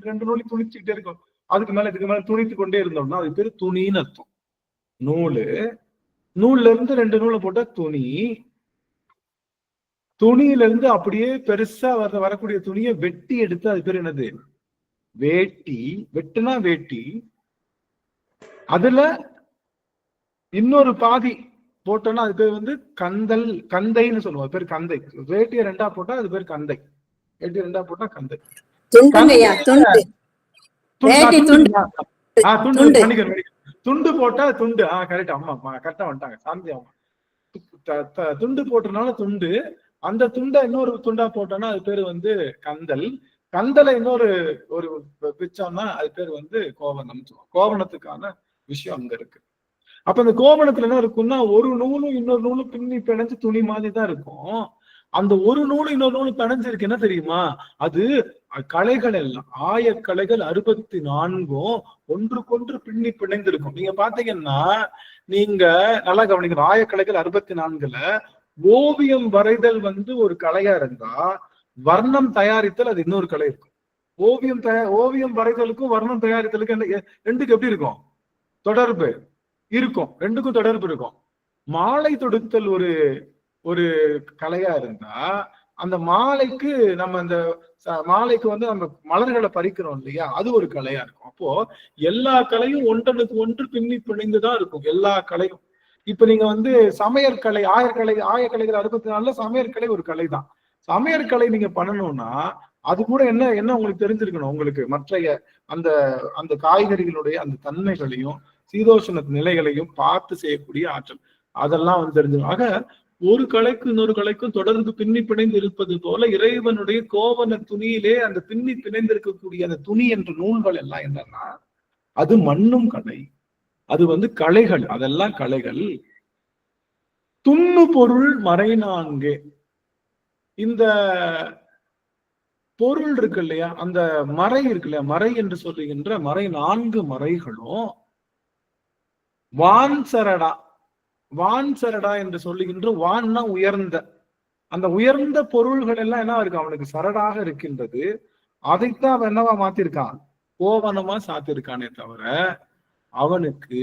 ரெண்டு நூலையும் துணிச்சுக்கிட்டே இருக்கும். அதுக்கு மேல இதுக்கு மேல துணித்து கொண்டே இருந்தோம்னா அது பேரு துணின்னு அர்த்தம். நூல்ல இருந்து ரெண்டு நூலை போட்டா துணி. துணியில இருந்து அப்படியே பெருசா வரக்கூடிய துணியை வெட்டி எடுத்து அது பேர் என்னது? வேட்டி, வெட்டுனா வேட்டி, அதுல இன்னொரு பாதி போட்டோம்னா அது பேர் வந்து கந்தல், கந்தைன்னு சொல்லுவோம். பேர் கந்தை. வேட்டியை 2ஆ போட்டா அது பேர் கந்தை. வேட்டி 2ஆ போட்டா கந்தை. துண்டு போட்டா துண்டு. கரெக்ட். அம்மா கரெக்டா வந்துட்டாங்க சாந்தி அம்மா. துண்டு போட்டனால துண்டு, அந்த துண்டை இன்னொரு துண்டா போட்டோம்னா அது பேரு வந்து கந்தல். கந்தலை இன்னொரு ஒரு பிச்சோம்னா அது பேர் வந்து கோவணம். கோவணத்துக்கான விஷயம் அங்க இருக்கு. அப்ப இந்த கோவணத்துல என்ன இருக்கும்னா ஒரு நூலும் இன்னொரு நூலும் பின்னி பிணைஞ்சு துணி மாதிரி தான் இருக்கும். அந்த ஒரு நூலும் இன்னொரு நூலும் பிணைஞ்சிருக்கு என்ன தெரியுமா? அது கலைகள் எல்லாம் ஆயக்கலைகள் 64 ஒன்றுக்கொன்று பின்னி பிணைந்திருக்கும். நீங்க பாத்தீங்கன்னா நீங்க நல்லா கவனிக்கணும். ஆயக்கலைகள் 64ல ஓவியம் வரைதல் வந்து ஒரு கலையா இருந்தா, வர்ணம் தயாரித்தல் அது இன்னொரு கலை இருக்கும். ஓவியம் வரைதலுக்கும் வர்ணம் தயாரித்தலுக்கும் ரெண்டுக்கு எப்படி இருக்கும்? தொடர்பு இருக்கும். ரெண்டுக்கும் தொடர்பு இருக்கும். மாலை தொடுத்தல் ஒரு கலையா இருந்தா, அந்த மாலைக்கு நம்ம அந்த மாலைக்கு வந்து நம்ம மலர்களை பறிக்கிறோம் இல்லையா, அது ஒரு கலையா இருக்கும். அப்போ எல்லா கலையும் ஒன்றனுக்கு ஒன்று பின்னி பிணைந்துதான் இருக்கும் எல்லா கலையும். இப்ப நீங்க வந்து சமையற்கலை, ஆயக்கலைகள் 64ல சமையற்கலை ஒரு கலை தான். சமையற்கலை நீங்க பண்ணணும்னா அது கூட என்ன உங்களுக்கு தெரிஞ்சிருக்கணும். உங்களுக்கு மற்றைய அந்த அந்த காய்கறிகளுடைய அந்த தன்மைகளையும் சீதோஷண நிலைகளையும் பார்த்து செய்யக்கூடிய ஆற்றல், அதெல்லாம் வந்து தெரிஞ்சிடும். ஆக ஒரு கலைக்கும் இன்னொரு கலைக்கும் தொடர்ந்து பின்னி பிணைந்து இருப்பது போல இறைவனுடைய கோவண துணியிலே அந்த பின்னி பிணைந்திருக்கக்கூடிய அந்த துணி என்ற நூல்கள் எல்லாம் என்னன்னா அது மண்ணும் கலை, அது வந்து கலைகள், அதெல்லாம் கலைகள். துண்ணு பொருள் மறை 4. இந்த பொருள் இருக்கு இல்லையா, அந்த மறை இருக்கு இல்லையா, மறை என்று சொல்லுகின்ற மறை 4 மறைகளும் வான் சரடா என்று சொல்லுகின்ற வான்னா உயர்ந்த, அந்த உயர்ந்த பொருள்கள் எல்லாம் என்ன இருக்கு அவனுக்கு சரடாக இருக்கின்றது. அதைத்தான் அவன் என்னவா மாத்திருக்கான்? கோவணமா சாத்திருக்கானே தவிர அவனுக்கு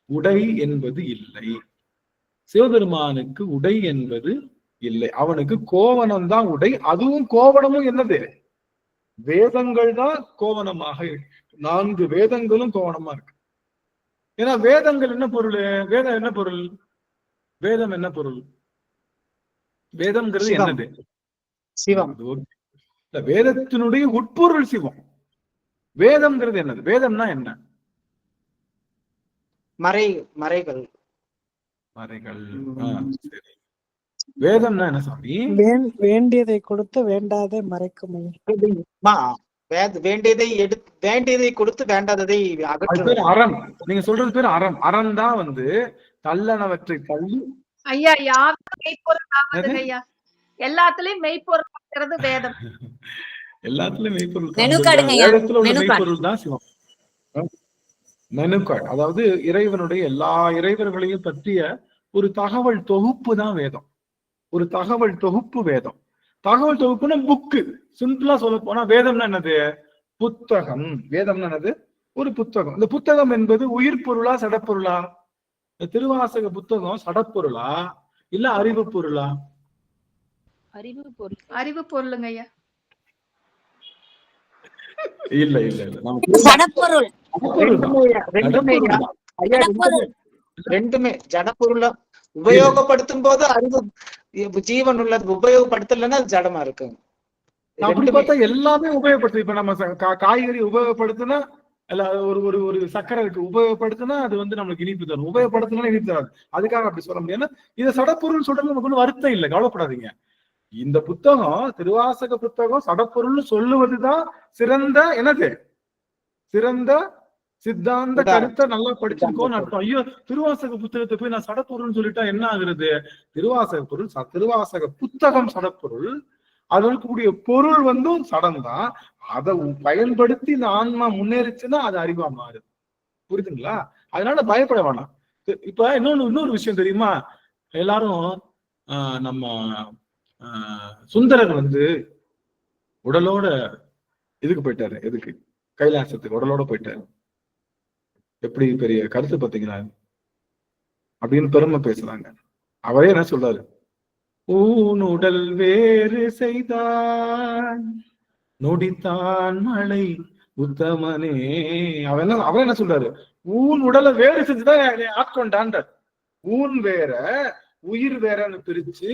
உடை என்பது இல்லை. சிவபெருமானுக்கு உடை என்பது இல்லை. அவனுக்கு கோவணம் தான் உடை. அதுவும் கோவணமும் என்னது? வேதங்கள் தான் கோவணமாக இருக்கு. 4 வேதங்களும் கோவணமா இருக்கு. ஏன்னா வேதங்கள் என்ன பொருள்? வேதம் என்ன பொருள்? வேதம் என்ன பொருள்? வேதம்ங்கிறது என்னது? சிவம். வேதத்தினுடைய உட்பொருள் சிவம். வேதம்ங்கிறது என்னது? வேதம்னா என்ன? மறைகள். சரி. வேதம்னா என்ன சாமி? வேண்டியதை கொடுத்து வேண்டாதை மறைக்கும். வேண்டியதை கொடுத்து வேண்டாததை அகற்றுவது அறம். நீங்க சொல்றது பேர் அறம். அறம் தான் வந்து தள்ளனவற்றை தள்ளி. ஐயா யாரும் மெய்ப்பொருள் ஆகாதுங்க ஐயா. எல்லாத்துலயும் மெய்ப்பொருள் ஆகிறது வேதம். எல்லாத்துலயும் மெய்ப்பொருள். வேதத்துல உள்ள மெய்ப்பொருள் தான் சிவம். மெனுகார்டு, அதாவது இறைவனுடைய எல்லா இறைவர்களையும் பற்றிய ஒரு தகவல் தொகுப்பு தான் வேதம். ஒரு தகவல் தொகுப்பு வேதம். தகவல் தொகுப்புன்னா புக்கு. சிம்பிளா சொல்ல போனா வேதம்னா என்னது? புத்தகம். வேதம்னா என்னது? ஒரு புத்தகம். இந்த புத்தகம் என்பது உயிர் பொருளா சடப்பொருளா? இந்த திருவாசக புத்தகம் சடப்பொருளா இல்ல அறிவு பொருளா? அறிவு பொருளுங்க ஐயா. இல்ல ரெண்டுமே ஜடப்பொருளா உபயோகப்படுத்தும் போது அறிவு ஜீவன் உள்ளது, உபயோகப்படுத்தலன்னா அது ஜடமா இருக்கு. அப்படி பார்த்தா எல்லாமே உபயோகப்படுத்து. இப்ப நம்ம காய்கறி உபயோகப்படுத்தினா ஒரு சக்கரை இருக்கு, உபயோகப்படுத்தினா அது வந்து நமக்கு இனிப்பு தரும், உபயோகப்படுத்தினா இனிப்பு தராது. அதுக்காக அப்படி சொல்ல முடியாது. இதை சடப்பொருள் சொல்றது நமக்கு ஒன்றும் வருத்தம் இல்லை, கவலைப்படாதீங்க. இந்த புத்தகம் திருவாசக புத்தகம் சடப்பொருள் சொல்லுவதுதான் சிறந்த என்னது? சிறந்த சித்தாந்த கருத்தை நல்லா படிச்சிருக்கோம்னு அர்த்தம். ஐயோ திருவாசக புத்தகத்தை போய் நான் சடப்பொருள்னு சொல்லிட்டா என்ன ஆகுறது? திருவாசக பொருள் திருவாசக புத்தகம் சடப்பொருள். அது இருக்கக்கூடிய பொருள் வந்து சடம் தான். அதை பயன்படுத்தி இந்த ஆன்மா முன்னேறிச்சுன்னா அது அறிவா மாறுது. புரியுதுங்களா? அதனால பயப்பட வேணாம். இப்ப இன்னொரு விஷயம் தெரியுமா? எல்லாரும் நம்ம சுந்தரர் வந்து உடலோட இதுக்கு போயிட்டாரு. எதுக்கு? கைலாசத்துக்கு உடலோட போயிட்டாரு. எப்படி பெரிய கருத்து பார்த்தீங்களா அப்படின்னு பெருமை பேசுறாங்க. அவரே என்ன சொல்றாரு? ஊன் உடல் வேறு செய்தான் நொடித்தான் மழை உத்தமனே. அவன் என்ன சொல்றாரு? ஊன் உடலை வேறு செஞ்சுதான் ஆட்கொண்டான்ற. ஊன் வேற உயிர் வேறன்னு பிரிச்சு,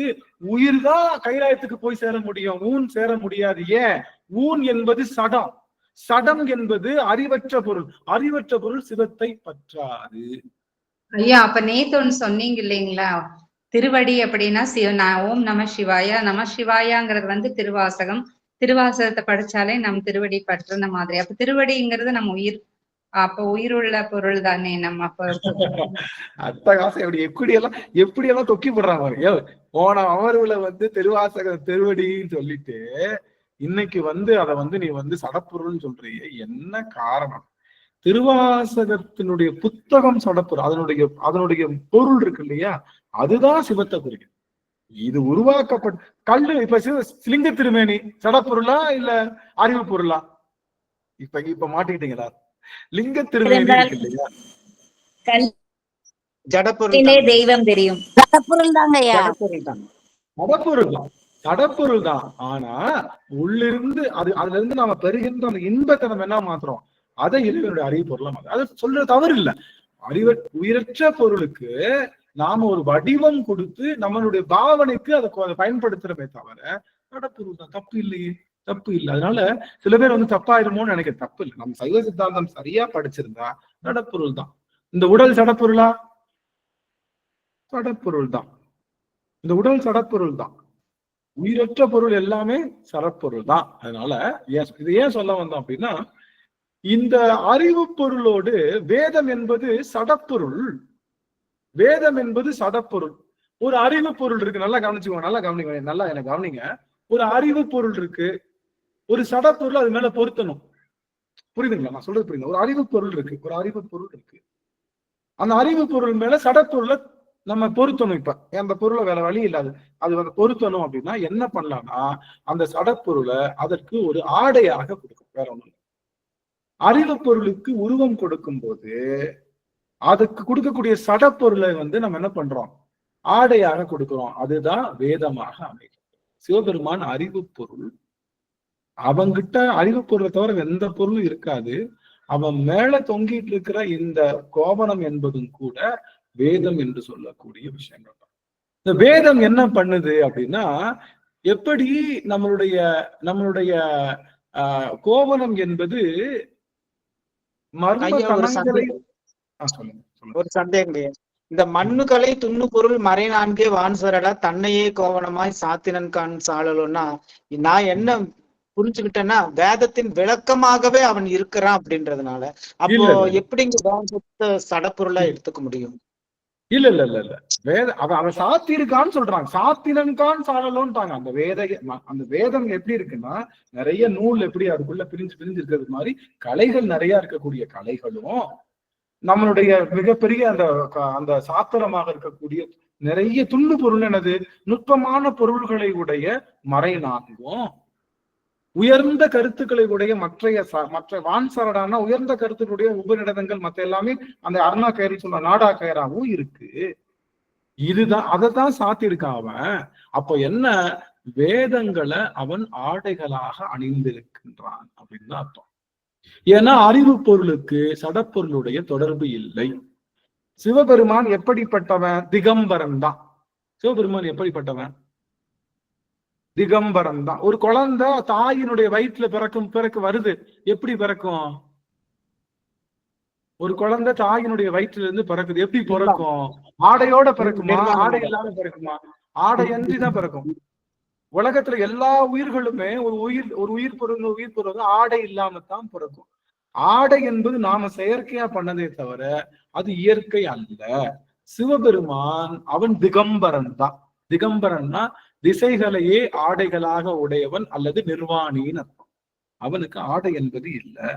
உயிர் தான் கைலாயத்துக்கு போய் சேர முடியும், ஊன் சேர முடியாது. ஏன்? ஊன் என்பது சடம், சடம் என்பது அறிவற்ற பொருள், அறிவற்ற பொருள் சிவத்தை பற்றாது. ஐயா, அப்ப நேத்து ஒண்ணு சொன்னீங்க இல்லைங்களா, திருவடி அப்படின்னா ஓம் நம சிவாயா, நம சிவாயாங்கிறது வந்து திருவாசகம், திருவாசகத்தை படிச்சாலே நம் திருவடி பற்றுன மாதிரி. அப்ப திருவடிங்கிறது நம்ம உயிர், அப்ப உயிருள்ள பொருள் தானே நம்ம. அத்தகாசம். எப்படியெல்லாம் தொக்கி போடுறாங்க. போன அமர்வுல வந்து திருவாசகம் திருவடின்னு சொல்லிட்டு இன்னைக்கு வந்து அதை வந்து நீ வந்து சடப்பொருள்னு சொல்றீங்க. என்ன காரணம்? திருவாசகத்தினுடைய புத்தகம் சடப்பொருள், அதனுடைய பொருள் இருக்கு இல்லையா, அதுதான் சிவத்தை குறிக்கும். இது உருவாக்கப்பட்ட கல்லு. இப்ப சிலிங்க திருமேனி சடப்பொருளா இல்ல அறிவு பொருளா? இப்ப மாட்டிக்கிட்டீங்களா? லிங்க திருமேனி இருக்கு இல்லையா, ஜடப்பொருள் தெய்வம் தெரியும், சடப்பொருள் தாங்க. சடப்பொருள் தான். ஆனா உள்ளிருந்து அதுல இருந்து நாம பெறுகின்ற அந்த இன்பத்தை நம்ம என்ன மாத்துறோம்? அதை இறைவனுடைய அறிவு பொருளா மாத்திரம். அதை சொல்றது தவறு இல்லை. உயிரற்ற பொருளுக்கு நாம ஒரு வடிவம் கொடுத்து நம்மளுடைய பாவனைக்கு அதை பயன்படுத்துறமே தவிர சடப்பொருள் தான். தப்பு இல்லையே, தப்பு இல்லை. அதனால சில பேர் வந்து தப்பாயிருமோன்னு நினைக்க. தப்பு இல்லை. நம்ம சைவ சித்தாந்தம் சரியா படிச்சிருந்தா சடப்பொருள் தான். இந்த உடல் சடப்பொருளா? சடப்பொருள் தான். இந்த உடல் சடப்பொருள் தான். உயிரற்ற பொருள் எல்லாமே சடப்பொருள் தான். அதனால இது ஏன் சொல்ல வந்தோம் அப்படின்னா, இந்த அறிவு பொருளோடு வேதம் என்பது சடப்பொருள். வேதம் என்பது சடப்பொருள். ஒரு அறிவு பொருள் இருக்கு. நல்லா கவனிச்சுக்கோங்க, நல்லா எனக்கு கவனிங்க. ஒரு அறிவு பொருள் இருக்கு, ஒரு சடப்பொருள் அது மேல பொருத்தணும். புரியுதுங்களா நான் சொல்றது? புரியுது. ஒரு அறிவு பொருள் இருக்கு. அந்த அறிவு பொருள் மேல சடப்பொருளை நம்ம பொருத்தணும். இப்ப அந்த பொருளை வேற வழி இல்லாது அது வந்து பொருத்தணும் அப்படின்னா என்ன பண்ணலாம்னா, அந்த சடப்பொருளை அதற்கு ஒரு ஆடையாக கொடுக்கும். வேற ஒண்ணும் இல்லை. அறிவு பொருளுக்கு உருவம் கொடுக்கும் போது அதுக்கு கொடுக்கக்கூடிய சடப்பொருளை வந்து நம்ம என்ன பண்றோம்? ஆடையாக கொடுக்கிறோம். அதுதான் வேதமாக அமைக்கும். சிவபெருமான் அறிவு பொருள். அவங்கிட்ட அறிவு பொருளை தவிர எந்த பொருளும் இருக்காது. அவன் மேல தொங்கிட்டு இருக்கிற இந்த கோபனம் என்பதும் கூட வேதம் என்று சொல்லக்கூடிய விஷயங்கள் தான். இந்த வேதம் என்ன பண்ணுது அப்படின்னா, எப்படி நம்மளுடைய கோபனம் என்பது ஒரு சந்தேகம். இந்த மண்ணுகளை துண்ணு பொருள் மறை நான்கே வான்சரடா தன்னையே கோவனமாய் சாத்தினன்கான் சாழலும்னா நான் என்ன புரிஞ்சுக்கிட்டேன்னா, வேதத்தின் விளக்கமாகவே அவன் இருக்கிறான் அப்படின்றதுனால அப்போ எப்படிங்க வேதத்தை சடப்பொருளா எடுத்துக்க முடியும்? இல்ல அவன் சாத்திருக்கான்னு சொல்றாங்க. சாத்தினன்கான் சாழலோன்ட்டாங்க. அந்த வேதம் எப்படி இருக்குன்னா, நிறைய நூல் எப்படி அதுக்குள்ள பிரிஞ்சு இருக்கிறது மாதிரி கலைகள் நிறைய இருக்கக்கூடிய கலைகளும் நம்மளுடைய மிகப்பெரிய அந்த சாத்திரமாக இருக்கக்கூடிய நிறைய துண்டு பொருள் என்னது, நுட்பமான பொருள்களை உடைய மறை நான்கும், உயர்ந்த கருத்துக்களை உடைய மற்ற வான்சரடான உயர்ந்த கருத்துக்களுடைய உபநிடதங்கள் மற்ற எல்லாமே அந்த அருணா கயிறு சொல்ற நாடா கயிறாவும் இருக்கு. இதுதான் அதைத்தான் சாத்திருக்கான் அவன். அப்போ என்ன, வேதங்களை அவன் ஆடைகளாக அணிந்திருக்கின்றான் அப்படின்னு அர்த்தம். ஏன்னா அறிவு பொருளுக்கு சடப்பொருளுடைய தொடர்பு இல்லை. சிவபெருமான் எப்படிப்பட்டவன்? திகம்பரன் தான். சிவபெருமான் எப்படிப்பட்டவன்? திகம்பரன் தான். ஒரு குழந்தை தாயினுடைய வயிற்றுல பிறக்கு வருது. எப்படி பிறக்கும்? ஒரு குழந்தை தாயினுடைய வயிற்றுல இருந்து பிறக்குது. எப்படி பிறக்கும்? ஆடையோட பிறக்குமா? ஆடை இல்லாம பிறக்குமா? ஆடை அன்றி தான் பிறக்கும். உலகத்துல எல்லா உயிர்களுமே ஒரு உயிர் பொருள் ஆடை இல்லாமத்தான் பிறக்கும். ஆடை என்பது நாம செயற்கையா பண்ணதே தவிர அது இயற்கை அல்ல. சிவபெருமான் அவன் திகம்பரன் தான். திகம்பரன்னா திசைகளையே ஆடைகளாக உடையவன் அல்லது நிர்வாணின்னு அர்த்தம். அவனுக்கு ஆடை என்பது இல்லை.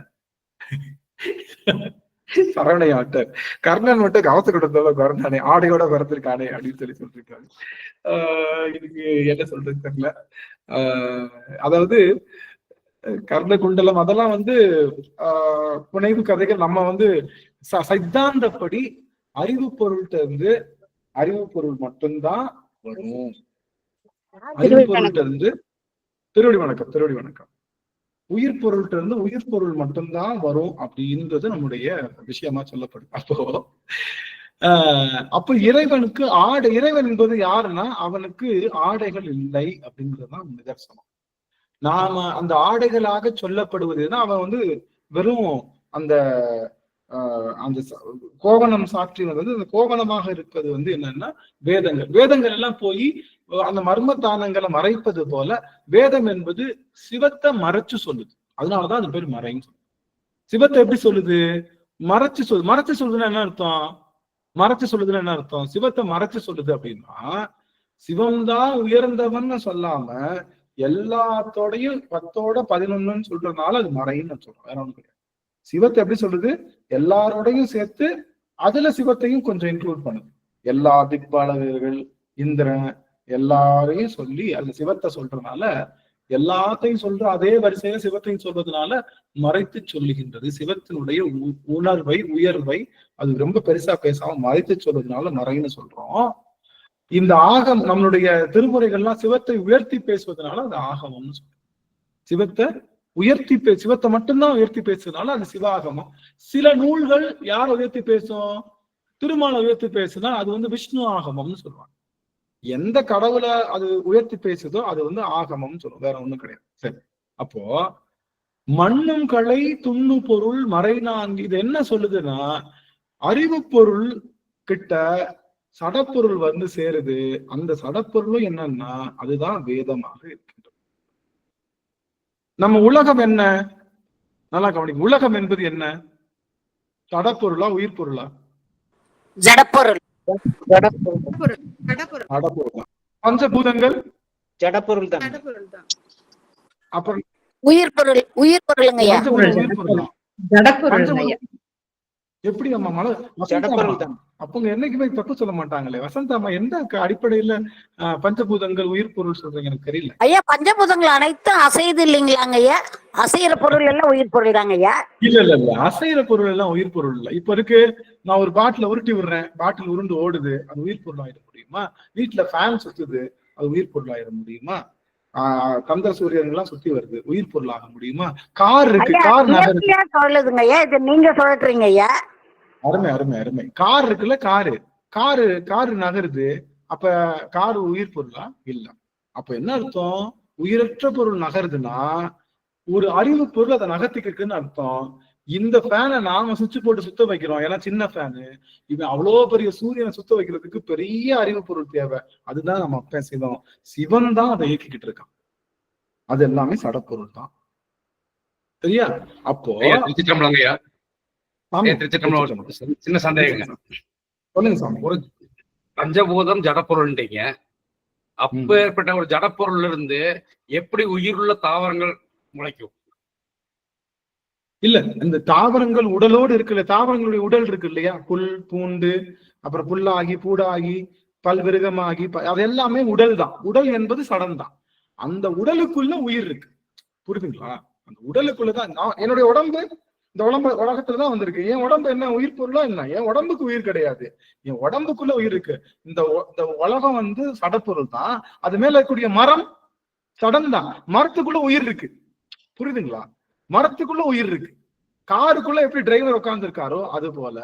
சரவணையாட்டர் கர்ணன் மட்டும் கவசம் கொடுத்தாலும் கர்ணானே ஆடையோட பிறந்திருக்கானே அப்படின்னு சொல்லியிருக்காரு. இதுக்கு என்ன சொல்றது தெரியல. அதாவது கர்ண குண்டலம் அதெல்லாம் வந்து புனைவு கதைகள். நம்ம வந்து சித்தாந்தப்படி அறிவு பொருள்கிட்ட இருந்து அறிவு பொருள் மட்டும்தான் வரும். அறிவு பொருள்கிட்ட இருந்து திருவடி வணக்கம். உயிர் பொருள்கிட்ட இருந்து உயிர் பொருள் மட்டும்தான் வரும் அப்படின்றது நம்முடைய விஷயமா சொல்லப்படுது. அப்போ இறைவனுக்கு இறைவன் என்பது யாருன்னா அவனுக்கு ஆடைகள் இல்லை அப்படிங்கிறதுதான் நிதர்சனம். நாம அந்த ஆடைகளாக சொல்லப்படுவதுன்னா அவன் வெறும் அந்த அந்த கோவணம் சாற்றி வந்தது. அந்த கோவணமாக இருப்பது என்னன்னா வேதங்கள் எல்லாம் போய் அந்த மர்மத்தானங்களை மறைப்பது போல வேதம் என்பது சிவத்தை மறைச்சு சொல்லுது. அதனாலதான் அது பேர் மறைன்னு சொல்லுது. சிவத்தை எப்படி சொல்லுது? மறைச்சு சொல்லுதுன்னா என்ன அர்த்தம்? என்ன அர்த்தம்? சிவத்தை மறைச்சு சொல்லுது அப்படின்னா சிவம்தான் உயர்ந்தவன் சொல்லாம எல்லாத்தோடையும் 10-11 சொல்றதுனால அது மறைன்னு சொல்றோம். வேற ஒண்ணும் கிடையாது. சிவத்தை எப்படி சொல்லுது? எல்லாரோடையும் சேர்த்து அதுல சிவத்தையும் கொஞ்சம் இன்க்ளூட் பண்ணுது. எல்லா திக்பாலகர்கள், இந்திரன் எல்லாரையும் சொல்லி அதுல சிவத்தை சொல்றதுனால எல்லாத்தையும் சொல்ற அதே வரிசையில சிவத்தையும் சொல்றதுனால மறைத்து சொல்லுகின்றது. சிவத்தினுடைய உணர்வை, உயர்வை அது ரொம்ப பெருசா பேசாம மறைத்து சொல்றதுனால மறைன்னு சொல்றோம். இந்த ஆகம் நம்மளுடைய திருமுறைகள்லாம் சிவத்தை உயர்த்தி பேசுவதனால அது ஆகமம்னு சொல்றோம். சிவத்தை சிவத்தை மட்டும்தான் உயர்த்தி பேசுறதுனால அது சிவாகமம். சில நூல்கள் யார் உயர்த்தி பேசும்? திருமாலை உயர்த்தி பேசுனா அது விஷ்ணு ஆகமம்னு சொல்லுவாங்க. எந்த கடவுளை அது உயர்த்தி பேசுதோ அது ஆகமம்னு சொல்லுவோம். வேற ஒண்ணும் கிடையாது. சரி, அப்போ மண்ணும் களை துண்ணு பொருள் மறை நான்கு இது என்ன சொல்லுதுன்னா அறிவு பொருள் கிட்ட சடப்பொருள் சேருது. அந்த சடப்பொருளும் என்னன்னா அதுதான் வேதமாக இருக்கின்றது. நம்ம உலகம் என்ன? நல்லா கவனிக்க. உலகம் என்பது என்ன? சடப்பொருளா உயிர் பொருளா? ஜடப்பொருள். பஞ்சபூதங்கள் ஜடப்பொருள் தான். அப்புறம் உயிர் பொருள். உயிர் பொருளுங்கய்யா. உயிர் பொருளா? எப்படி அம்மா மலை ஜடப்பொருள் தான். அப்பங்க என்னைக்குமே தப்பு சொல்ல மாட்டாங்களே. வசந்தா அம்மா எந்த அடிப்படையில பஞ்சபூதங்கள் உயிர் பொருள் சொல்றீங்க? எனக்கு தெரியல ஐயா. பஞ்சபூதங்கள் அனைத்தும் அசையுது இல்லைங்களாங்க ஐயா? அசைகிற பொருள் எல்லாம் உயிர் பொருள் தாங்க ஐயா. இல்ல அசைகிற பொருள் எல்லாம் உயிர் பொருள் இல்ல. இப்ப இருக்கு, நான் ஒரு பாட்டில உருட்டி விடுறேன், பாட்டில் உருண்டு ஓடுது, அது உயிர் பொருள் ஆயிட முடியுமா? வீட்டுல ஃபேன் சுத்துது, அது உயிர் பொருள் ஆயிட முடியுமா? கந்தர சூரியன் எல்லாம் சுத்தி வருது, உயிர் பொருள் ஆக முடியுமா? கார் இருக்கு, கார் சொல்லுதுங்க ஐயா. இது நீங்க சொல்றீங்க ஐயா. அருமை. கார் இருக்குல்ல, காரு நகருது. அப்ப கார் உயிர் பொருளா? இல்ல. அப்ப என்ன அர்த்தம்? உயிரற்ற பொருள் நகருதுன்னா ஒரு அறிவு பொருள் அதை நகர்த்திக்குன்னு அர்த்தம். இந்த ஃபேனை நாம சுவிட்ச் போட்டு சுத்த வைக்கிறோம், ஏன்னா சின்ன ஃபேனு. இவன் அவ்வளோ பெரிய சூரியனை சுத்த வைக்கிறதுக்கு பெரிய அறிவு பொருள் தேவை. அதுதான் நம்ம அப்ப சிவன் தான் அதை இயக்கிக்கிட்டு இருக்கான். அது எல்லாமே சடப்பொருள் தான். சரியா? அப்போ சின்ன சந்தேகம். சொல்லுங்க சாமி. ஒரு பஞ்சபூதம் ஜடப்பொருள்ன்றீங்க. அப்பேற்பட்ட ஒரு ஜடப்பொருள் இருந்து எப்படி உயிருள்ள தாவரங்கள் முளைக்கும்? இல்ல, இந்த தாவரங்கள் உடலோடு இருக்குல்ல, தாவரங்களுடைய உடல் இருக்கு இல்லையா? புல், பூண்டு, அப்புறம் புல்லாகி, பூடாகி, பல்விருகமாகி, அது எல்லாமே உடல் தான். உடல் என்பது சடம் தான். அந்த உடலுக்குள்ள உயிர் இருக்கு. புரியுதுங்களா? அந்த உடலுக்குள்ளதான் என்னுடைய உடம்பு. இந்த உலகத்துலதான் வந்திருக்கு. என் உடம்பு என்ன உயிர் பொருளா? என்ன, என் உடம்புக்கு உயிர் கிடையாது. என் உடம்புக்குள்ள உயிர் இருக்கு. இந்த உலகம் சடப்பொருள் தான். அது மேல இருக்கக்கூடிய மரம் சடம் தான். மரத்துக்குள்ள உயிர் இருக்கு. புரியுதுங்களா? மரத்துக்குள்ள உயிர் இருக்கு. காருக்குள்ள எப்படி டிரைவர் உட்கார்ந்து இருக்காரோ அது போல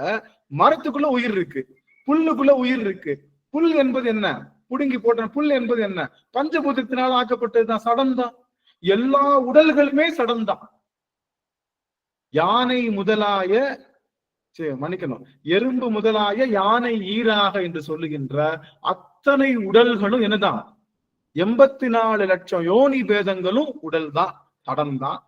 மரத்துக்குள்ள உயிர் இருக்கு, புல்லுக்குள்ள உயிர் இருக்கு. புல் என்பது என்ன? புடுங்கி போட்ட புல் என்பது என்ன? பஞ்சபூதத்தினால் ஆக்கப்பட்டதுதான், சடம் தான். எல்லா உடல்களுமே சடம் தான். யானை முதலாய மன்னிக்கணும், எறும்பு முதலாய யானை ஈராக என்று சொல்லுகின்ற அத்தனை உடல்களும் என்னதான்? 84 லட்சம் யோனி பேதங்களும் உடல் தான், சடம் தான்.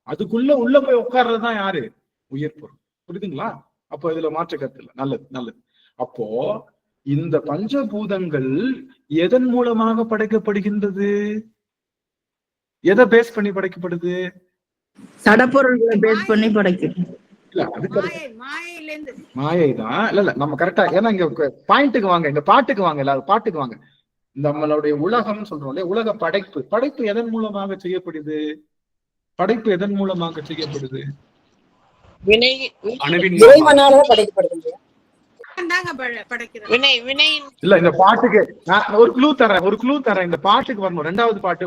அதுக்குள்ள உள்ள போய் உட்கார்றதுதான் யாரு? உயிர் பொருள். புரியுதுங்களா? அப்போ இதுல மாற்று கருத்து இல்லை. நல்லது. அப்போ இந்த பஞ்சபூதங்கள் எதன் மூலமாக படைக்கப்படுகின்றது? எதை பேஸ் பண்ணி படைக்கப்படுது? சடப்பொருள்களை பேஸ் பண்ணி படைக்கும். இல்ல, அது மாயை தான். இல்ல நம்ம கரெக்டா, ஏன்னா இங்க பாயிண்ட்டுக்கு வாங்க, இங்க பாட்டுக்கு வாங்க, எல்லாரும் பாட்டுக்கு வாங்க. நம்மளுடைய உலகம் சொல்றோம் இல்லையா? உலக படைப்பு எதன் மூலமாக செய்யப்படுது? படைப்பு எதன் மூலமாக செய்யப்படுது? வினை வினையின் இல்ல இந்த பாட்டுக்கு நான் ஒரு க்ளூ தரேன் இந்த பாட்டுக்கு வரணும். ரெண்டாவது பாட்டு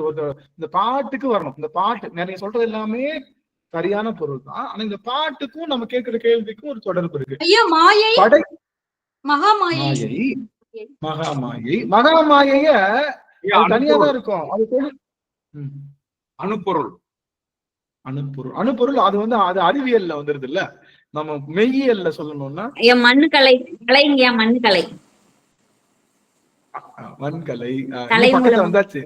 இந்த பாட்டுக்கு வரணும். இந்த பாட்டு நீங்க சொல்றது எல்லாமே சரியான பொருள் தான். ஆனா இந்த பாட்டுக்கும் நம்ம கேட்கிற கேள்விக்கும் ஒரு தொடர்பு இருக்கு. படை மகாமாயை மகாமாயைய தனியா தான் இருக்கும். அது அணுப்பொருள் அணுப்பொருள் அது அது அறிவியல்ல வந்துருது இல்ல. நம்ம மெய்யியல்ல சொல்லணும்னா மண்கலை பக்கத்துல வந்தாச்சு.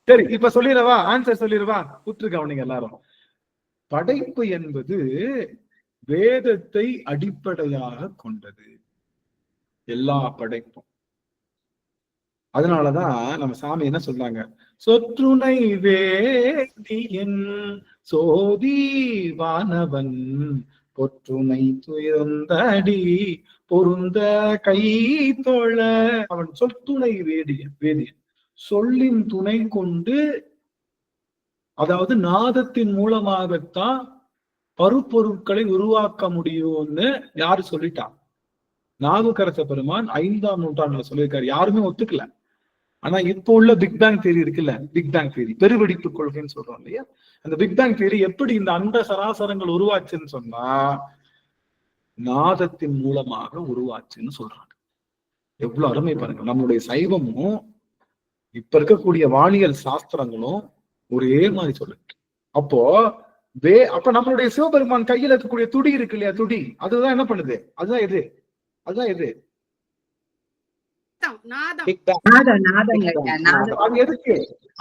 சரி இப்ப சொல்லிடவா, ஆன்சர் சொல்லிடவா, உற்று கவனிங்க எல்லாரும். படைப்பு என்பது வேதத்தை அடிப்படையாக கொண்டது, எல்லா படைப்பும். அதனாலதான் நம்ம சாமி என்ன சொல்றாங்க, சொற்றுணை வேதியன் சோதிவானவன் பொற்றுணை துயர்ந்தடி பொருந்த கை தோழ. அவன் சொற்றுணை வேதியன் சொல்லின் துணை கொண்டு, அதாவது நாதத்தின் மூலமாகத்தான் பருப்பொருட்களை உருவாக்க முடியும்னு யாரு சொல்லிட்டா? நாவுக்கரச பெருமான் 5ஆம் நூற்றாண்டுல சொல்லியிருக்காரு. யாருமே ஒத்துக்கல. ஆனா இப்போ உள்ள பிக் பேங் தியரி இருக்குல்ல, பிக் பேங் தியரி, பெருவெடிப்பு கொள்கைன்னு சொல்றோம் இல்லையா, அந்த பிக் பேங் தியரி எப்படி இந்த அண்ட சராசரங்கள் உருவாச்சுன்னு சொன்னா நாதத்தின் மூலமாக உருவாச்சுன்னு சொல்றாங்க. எவ்வளவு அருமை பாருங்க. நம்மளுடைய சைவமும் இப்ப இருக்கக்கூடிய வானியல் சாஸ்திரங்களும் ஒரே மாதிரி சொல்லுங்க. அப்ப நம்மளுடைய சிவபெருமான் கையில இருக்கக்கூடிய துடி இருக்கு இல்லையா, துடி, அதுதான் என்ன பண்ணுது? அதுதான் எது? அது எதுக்கு?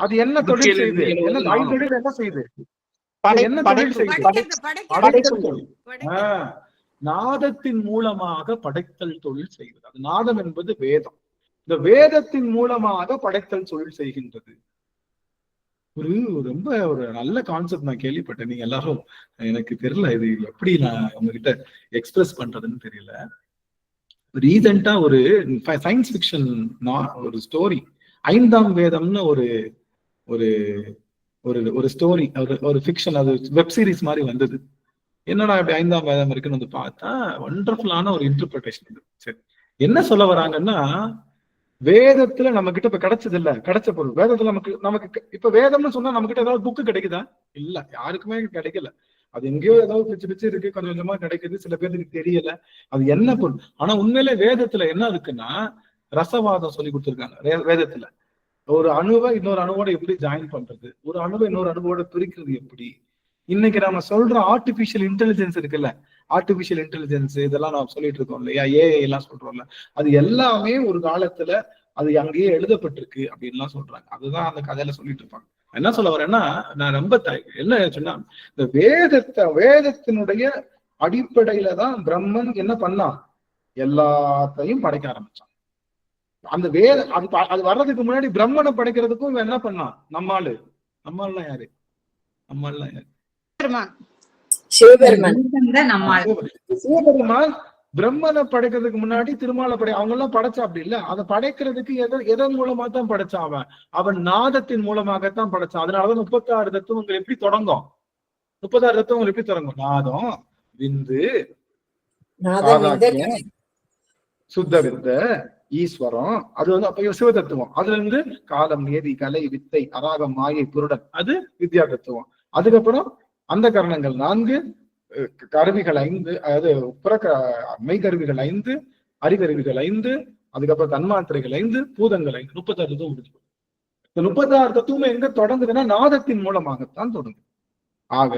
அது என்ன தொழில் செய்யுது? என்ன செய்யுது? என்ன தொழில் செய்யுது? நாதத்தின் மூலமாக படைத்தல் தொழில் செய்கிறது. அது நாதம் என்பது வேதம். இந்த வேதத்தின் மூலமாக படைத்தல் தொழில் செய்கின்றது. ரொம்ப ஒரு நல்ல கான்செப்ட் நான் கேள்விப்பட்டேன். நீங்க எல்லாரும், எனக்கு தெரியல இது எப்படி நான் உங்ககிட்ட எக்ஸ்பிரஸ் பண்றதுன்னு தெரியல. ரீசெண்டா ஒரு சயின்ஸ் ஃபிக்ஷன் ஒரு ஸ்டோரி, 5ஆம் வேதம்னு ஒரு ஒரு ஒரு ஸ்டோரி, ஒரு ஃபிக்ஷன், அது வெப் சீரிஸ் மாதிரி வந்தது. என்னடா இப்படி 5ஆம் வேதம் இருக்குன்னு வந்து பார்த்தா வண்டர்ஃபுல்லான ஒரு இன்டர்பிரிட்டேஷன். சரி, என்ன சொல்ல வராங்கன்னா, வேதத்துல நம்ம கிட்ட இப்ப கிடைச்சது இல்ல, கிடைச்ச பொருள் வேதத்துல நமக்கு இப்ப வேதம்னு சொன்னா நம்ம கிட்ட ஏதாவது புக்கு கிடைக்குதா? இல்ல, யாருக்குமே கிடைக்கல. அது எங்கேயோ ஏதாவது பிச்சு இருக்கு, கொஞ்சம் கொஞ்சமா கிடைக்குது, சில பேருக்கு தெரியல அது என்ன பொருள். ஆனா உண்மையிலே வேதத்துல என்ன இருக்குன்னா, ரசவாதம் சொல்லி கொடுத்துருக்காங்க. வேதத்துல ஒரு அணுவை இன்னொரு அணுவோட எப்படி ஜாயின் பண்றது, ஒரு அணுவை இன்னொரு அணுவோட பிரிக்கிறது எப்படி. இன்னைக்கு நம்ம சொல்ற ஆர்டிபிஷியல் இன்டெலிஜென்ஸ் இருக்குல்ல, ஆர்டிபிஷியல் இன்டெலிஜென்ஸ் இதெல்லாம் நம்ம சொல்லிட்டு இருக்கோம் இல்லையா, ஏஐ எல்லாம் சொல்றோம்ல, அது எல்லாமே ஒரு காலத்துல அது அங்கேயே எழுதப்பட்டிருக்கு அப்படின்லாம் சொல்றாங்க. அதுதான் அந்த கதையில சொல்லிட்டு இருப்பாங்க. என்ன சொல்ல வரேன்னா, நான் ரொம்ப என்ன சொன்னா, இந்த வேதத்தினுடைய அடிப்படையில தான் பிரம்மன் என்ன பண்ணான், எல்லாத்தையும் படைக்க ஆரம்பிச்சான். அந்த அது வர்றதுக்கு முன்னாடி பிரம்மனை படைக்கிறதுக்கும் என்ன பண்ணான், நம்மால்லாம் யாரு? சிவபெருமான் பிரம்மனை படைக்கிறதுக்கு முன்னாடி திருமாலை அவங்க எல்லாம் படைச்சா அப்படி இல்ல. அதை படைக்கிறதுக்கு எதன் மூலமா தான் படைச்சான்? அவன் நாதத்தின் மூலமாகத்தான் படைச்சான். அதனாலதான் 36 தத்துவங்கள் எப்படி தொடங்கும்? 36 தத்துவங்கள் எப்படி தொடங்கும்? நாதம், விந்து, சுத்த வித்த, ஈஸ்வரம், அது அப்ப சிவ தத்துவம். அதுல இருந்து காலம், நியதி, கலை, வித்தை, அராகம், மாயை, புருடன், அது வித்யா தத்துவம். அதுக்கப்புறம் அந்த கரணங்கள் 4, கருவிகள் 5, அதாவது மெய்கருவிகள் 5, அறிகருவிகள் 5, அதுக்கப்புறம் தன்மாத்திரைகள் 5, பூதங்கள் 5, 36 தத்துவம் முடிச்சு. இந்த 36 தத்துவம் எங்க தொடங்குதுன்னா நாதத்தின் மூலமாகத்தான் தொடங்குது. ஆக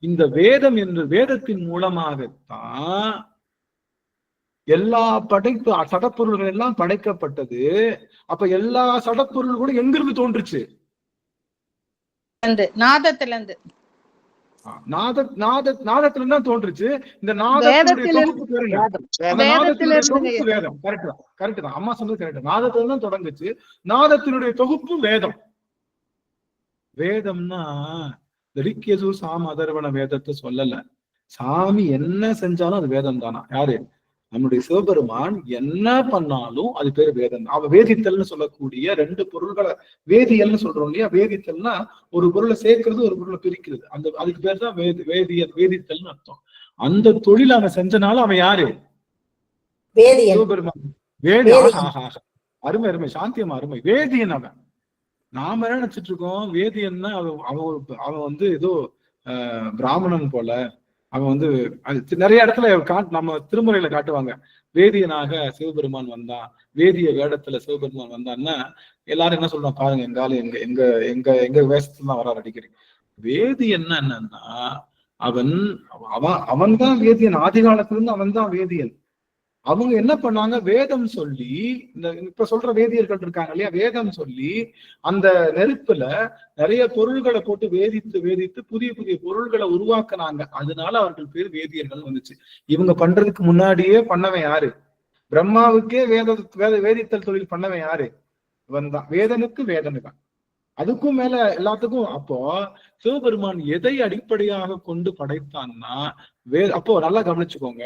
இந்த வேதம் என்று வேதத்தின் மூலமாகத்தான் எல்லா படைப்பு சடப்பொருள்கள் எல்லாம் படைக்கப்பட்டது. அப்ப எல்லா சடப்பொருள்களும் எங்கிருந்து தோன்றுச்சு? நாதத்துல இருந்து தான் தோன்றுச்சு. இந்த நாதத்தினுடைய வேதம். கரெக்ட் தான், அம்மா சொன்னது கரெக்ட். நாதத்துல தான் தொடங்குச்சு. நாதத்தினுடைய தொகுப்பு வேதம். வேதம்னா ரிக்யஜு சாம அதர்வண வேதத்தை சொல்லல. சாமி என்ன செஞ்சாலும் அது வேதம் தானா? யாரு? நம்முடைய சிவபெருமான் என்ன பண்ணாலும் அது பேரு வேதம். அவ வேதித்தல்னு சொல்லக்கூடிய 2 பொருள்களை வேதியல்னு சொல்றோம் இல்லையா. வேதித்தல்னா ஒரு பொருளை சேர்க்கிறது, ஒரு பொருளை பிரிக்கிறது. அதுக்கு பேர் தான் வேதித்தல்னு அர்த்தம். அந்த தொழில் அவன் செஞ்சனால அவன் யாரு? சிவபெருமான் வேதி. அருமை அருமை சாந்தியம்மா அருமை. வேதியன் அவன். நாம என்ன நினைச்சிட்டு இருக்கோம், வேதியன்னா அவன் வந்து ஏதோ பிராமணன் போல. அவன் வந்து நிறைய இடத்துல நம்ம திருமுறையில காட்டுவாங்க, வேதியனாக சிவபெருமான் வந்தான், வேதிய வேடத்துல சிவபெருமான் வந்தான்னா எல்லாரும் என்ன சொல்றாங்க பாருங்க, எங்காலும் எங்க எங்க எங்க எங்க வேஷத்துல தான் வராரு அடிக்கடி. வேதியன் என்னன்னா அவன் தான் வேதியன். ஆதி காலத்துல இருந்து அவன் தான் வேதியன். அவங்க என்ன பண்ணாங்க, வேதம் சொல்லி, இந்த இப்ப சொல்ற வேதியர்கள் இருக்காங்க இல்லையா, வேதம் சொல்லி அந்த நெருப்புல நிறைய பொருள்களை போட்டு வேதித்து புதிய புதிய பொருள்களை உருவாக்குனாங்க. அதனால அவர்கள் பேர் வேதியர்கள் வந்துச்சு. இவங்க பண்றதுக்கு முன்னாடியே பண்ணவன் யாரு? பிரம்மாவுக்கே வேதித்தல் தொழில் பண்ணவன் யாரு? இவன் தான். வேதனுக்கு வேதனுதான். அதுக்கும் மேல எல்லாத்துக்கும். அப்போ சிவபெருமான் எதை அடிப்படையாக கொண்டு படைத்தான்னா அப்போ நல்லா கவனிச்சுக்கோங்க,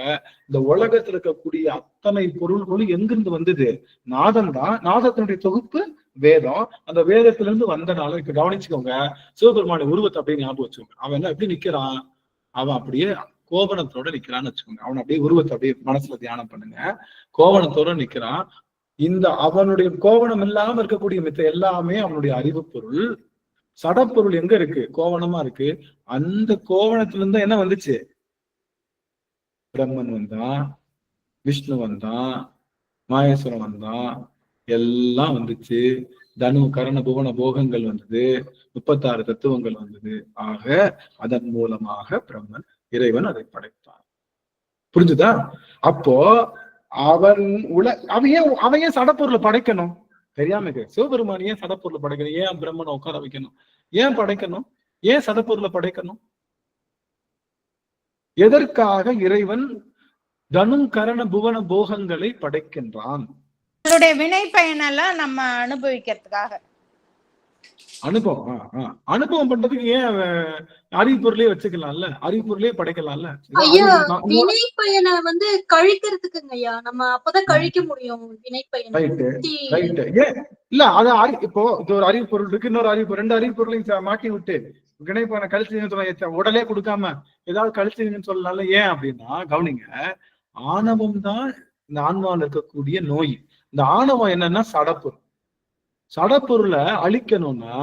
இந்த உலகத்துல இருக்கக்கூடிய அத்தனை பொருள்களும் எங்கிருந்து வந்தது? நாதம் தான். நாதத்தினுடைய தொகுப்பு வேதம். அந்த வேதத்துல இருந்து வந்தனால இப்ப கவனிச்சுக்கோங்க, சிவபெருமான உருவத்தை அப்படியே ஞாபகம் வச்சுக்கோங்க. அவன் என்ன எப்படி நிக்கிறான்? அவன் அப்படியே கோவணத்தோட நிக்கிறான்னு வச்சுக்கோங்க. அவன் அப்படியே உருவத்தை அப்படியே மனசுல தியானம் பண்ணுங்க. கோவணத்தோட நிக்கிறான். இந்த அவனுடைய கோவணம் இல்லாம இருக்கக்கூடிய மித்த எல்லாமே அவனுடைய அறிவு பொருள். சடப்பொருள் எங்க இருக்கு? கோவணமா இருக்கு. அந்த கோவணத்துல இருந்து என்ன வந்துச்சு? பிரம்மன் வந்தான், விஷ்ணு வந்தான், மாயேஸ்வரன் வந்தான், எல்லாம் வந்துச்சு. தனு கரண புவன போகங்கள் வந்தது, 36 தத்துவங்கள் வந்தது. ஆக அதன் மூலமாக பிரம்மன் இறைவன் அதை படைத்தான். புரிஞ்சுதா? அப்போ அவன் அவன் ஏன் சடப்பொருளை படைக்கணும்? தெரியாம சிவபெருமான் ஏன் சடப்பொருளை படைக்கணும்? ஏன் பிரம்மனை உட்கார வைக்கணும்? ஏன் படைக்கணும்? ஏன் சடப்பொருளை படைக்கணும்? எதற்காக இறைவன் தனு கரண புவன போகங்களை படைக்கின்றான்? வினை பயனெல்லாம் நம்ம அனுபவிக்கிறதுக்காக. அனுபவம் பண்றதுக்கு ஏன் அறிவுப்பொருளே வச்சுக்கலாம்ல, அறிவுப்பொருளே படைக்கலாம்ல. வினை பயனை வந்து கழிக்கிறதுக்குங்க ஐயா, நம்ம அப்பதான் கழிக்க முடியும் வினை பயனை. இல்ல அது இப்போ ஒரு அறிவு பொருள் இருக்கு, இன்னொரு அறிவு, 2 அறிவு பொருளையும் மாட்டி விட்டு வினை பயனை கழிச்சுன்னு சொல்ல, உடலே கொடுக்காம ஏதாவது கழிச்சுன்னு சொல்லலாம்ல. ஏன் அப்படின்னா கவனிங்க, ஆணவம் தான் இந்த ஆன்மாவில் இருக்கக்கூடிய நோய். இந்த ஆணவம் என்னன்னா சடப்பொருள். சடப்பொருளை அழிக்கணும்னா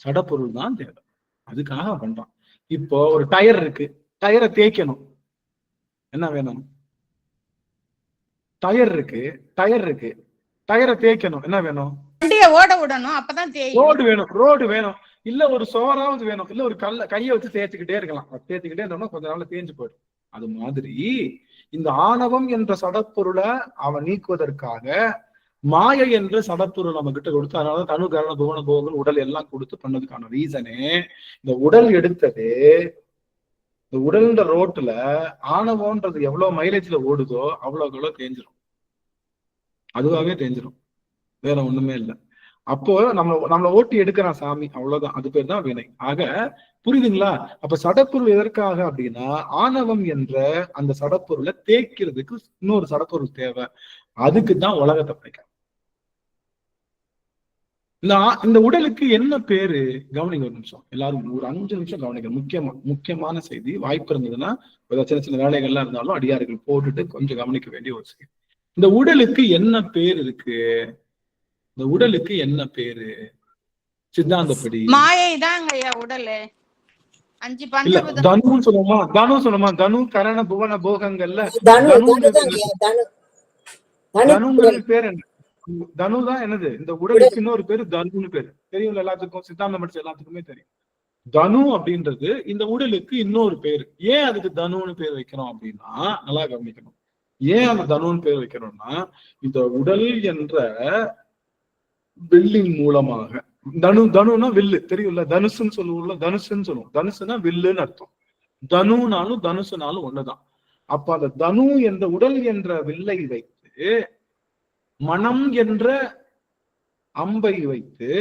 சடப்பொருள் தான் தேவை. அதுக்காக பண்றான். இப்போ ஒரு டயர் இருக்கு, டயரை தேய்க்கணும், என்ன வேணும்? டயர் இருக்கு, டயரை தேய்க்கணும், என்ன வேணும்? ஓட விடணும், அப்பதான் ரோடு வேணும், இல்ல ஒரு சோறாவது வேணும், இல்ல ஒரு கையை வச்சு தேய்ச்சிக்கிட்டே இருக்கலாம். தேய்ச்சிக்கிட்டே இருந்தோம்னா கொஞ்ச நாள்ல தேஞ்சு போயிடும். அது மாதிரி இந்த ஆணவம் என்ற சடப்பொருளை அவன் நீக்குவதற்காக மாயை என்ற சடப்பொருள் நம்ம கிட்ட கொடுத்து, அதனால தனு கரண புவன போகங்கள் உடல் எல்லாம் கொடுத்து பண்ணதுக்கான ரீசனே, இந்த உடல் எடுத்ததே, இந்த உடல்ன்ற ரோட்டுல ஆணவம்ன்றது எவ்வளவு மைலேஜ்ல ஓடுதோ அவ்வளவு தேஞ்சிரும். அதுவாகவே தேஞ்சிரும், வேற ஒண்ணுமே இல்லை. அப்போ நம்மளை ஓட்டி எடுக்கிறான் சாமி, அவ்வளவுதான். அது பேர் தான் வினை. ஆக புரியுதுங்களா? அப்ப சடப்பொருள் எதற்காக அப்படின்னா, ஆணவம் என்ற அந்த சடப்பொருளை தேய்க்கிறதுக்கு இன்னொரு சடப்பொருள் தேவை. அதுக்கு தான் உலகத்தை படைக்க. இந்த உடலுக்கு என்ன பேரு? கவனிங்க ஒரு நிமிஷம், எல்லாரும் ஒரு 5 நிமிஷம் கவனிங்க. முக்கியமான செய்தி. வாய்ப்பு இருந்ததுன்னா சின்ன சின்ன வேலைகள்லாம் இருந்தாலும் அடியார்கள் போட்டுட்டு கொஞ்சம் கவனிக்க வேண்டிய ஒரு செய்தி. இந்த உடலுக்கு என்ன பேர் இருக்கு? இந்த உடலுக்கு என்ன பேரு சித்தாந்தப்படி? மாயை தாங்க உடலு. 5 பஞ்சபூதம். தனு சொல்லுமா? தனு கரண புவன போகங்கள்ல தனுங்கிறது பேர் என்ன? தனு தான் என்னது? இந்த உடலுக்கு இன்னொரு பேரு தனுன்னு பேரு. தெரியும்ல எல்லாத்துக்கும், சித்தாந்தம் படிச்ச எல்லாத்துக்குமே தெரியும். தனு அப்படின்றது இந்த உடலுக்கு இன்னொரு பேரு. ஏன் அதுக்கு தனுன்னு பேர் வைக்கிறோம் அப்படின்னா, நல்லா கவனிக்கணும். ஏன் அந்த தனுன்னு பேர் வைக்கிறோம்னா, இந்த உடல் என்ற வில்லின் மூலமாக, தனுனா வில்லு தெரியும்ல, தனுசுன்னு சொல்லுவோம்ல, தனுசுன்னு சொல்லுவோம். தனுசுனா வில்லுன்னு அர்த்தம். தனுனாலும் தனுசுனாலும் ஒண்ணுதான். அப்ப அந்த தனு என்ற உடல் என்ற வில்லை வைத்து, மனம் என்ற அம்பை வைத்து,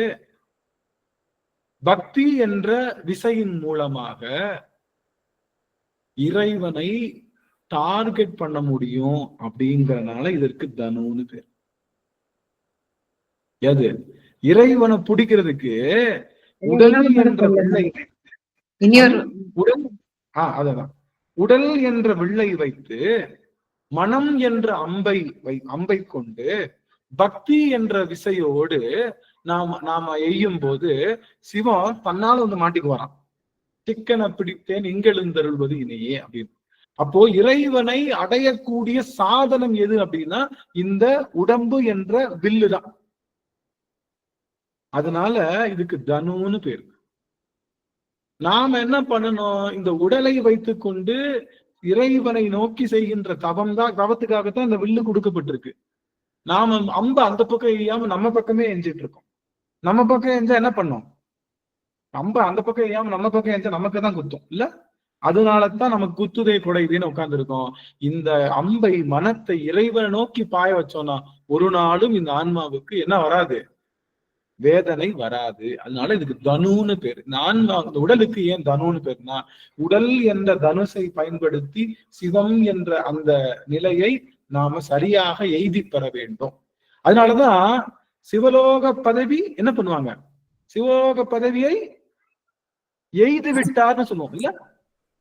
பக்தி என்ற விசையின் மூலமாக இறைவனை டார்கெட் பண்ண முடியும். அப்படிங்கறதுனால இதற்கு தனுன்னு பேர். எது? இறைவனை பிடிக்கிறதுக்கு உடல் என்ற வில்லை, உடல் என்ற வில்லை வைத்து மனம் என்ற அம்பை கொண்டு பக்தி என்ற விசையோடு நாம எய்யும் போது சிவம் தன்னால வந்து மாட்டிக்கு வரான். சிக்கனை பிடித்தேன் இங்கெழுந்தருள்வது இணையே அப்படின்னு. அப்போ இறைவனை அடையக்கூடிய சாதனம் எது அப்படின்னா இந்த உடம்பு என்ற வில்லு தான். அதனால இதுக்கு தனுன்னு பேரு. நாம என்ன பண்ணணும்? இந்த உடலை வைத்துக் கொண்டு இறைவனை நோக்கி செய்கின்ற தவத்துக்காகத்தான் இந்த வில்லு கொடுக்கப்பட்டிருக்கு. நாம அம்ப அந்த பக்கம் எய்யாம நம்ம பக்கமே எஞ்சிட்டு இருக்கோம். நம்ம பக்கம் எஞ்சா என்ன பண்ணோம்? அம்ப அந்த பக்கம் எய்யாம நம்ம பக்கம் எஞ்சா நமக்கு தான் குத்தும் இல்ல? அதனாலதான் நமக்கு குத்துதே குடையுதுன்னு உட்கார்ந்து இருக்கோம். இந்த அம்பை மனத்தை இறைவனை நோக்கி பாய வச்சோம்னா ஒரு நாளும் இந்த ஆன்மாவுக்கு என்ன வராது? வேதனை வராது. அதனால இதுக்கு தனுன்னு பேரு. இந்த உடலுக்கு ஏன் தனுன்னு பேருனா உடல் என்ற தனுசை பயன்படுத்தி சிவம் என்ற அந்த நிலையை நாம சரியாக எய்தி பெற வேண்டும். அதனாலதான் சிவலோக பதவி என்ன பண்ணுவாங்க? சிவலோக பதவியை எய்து விட்டார்னு சொல்லுவோம் இல்ல?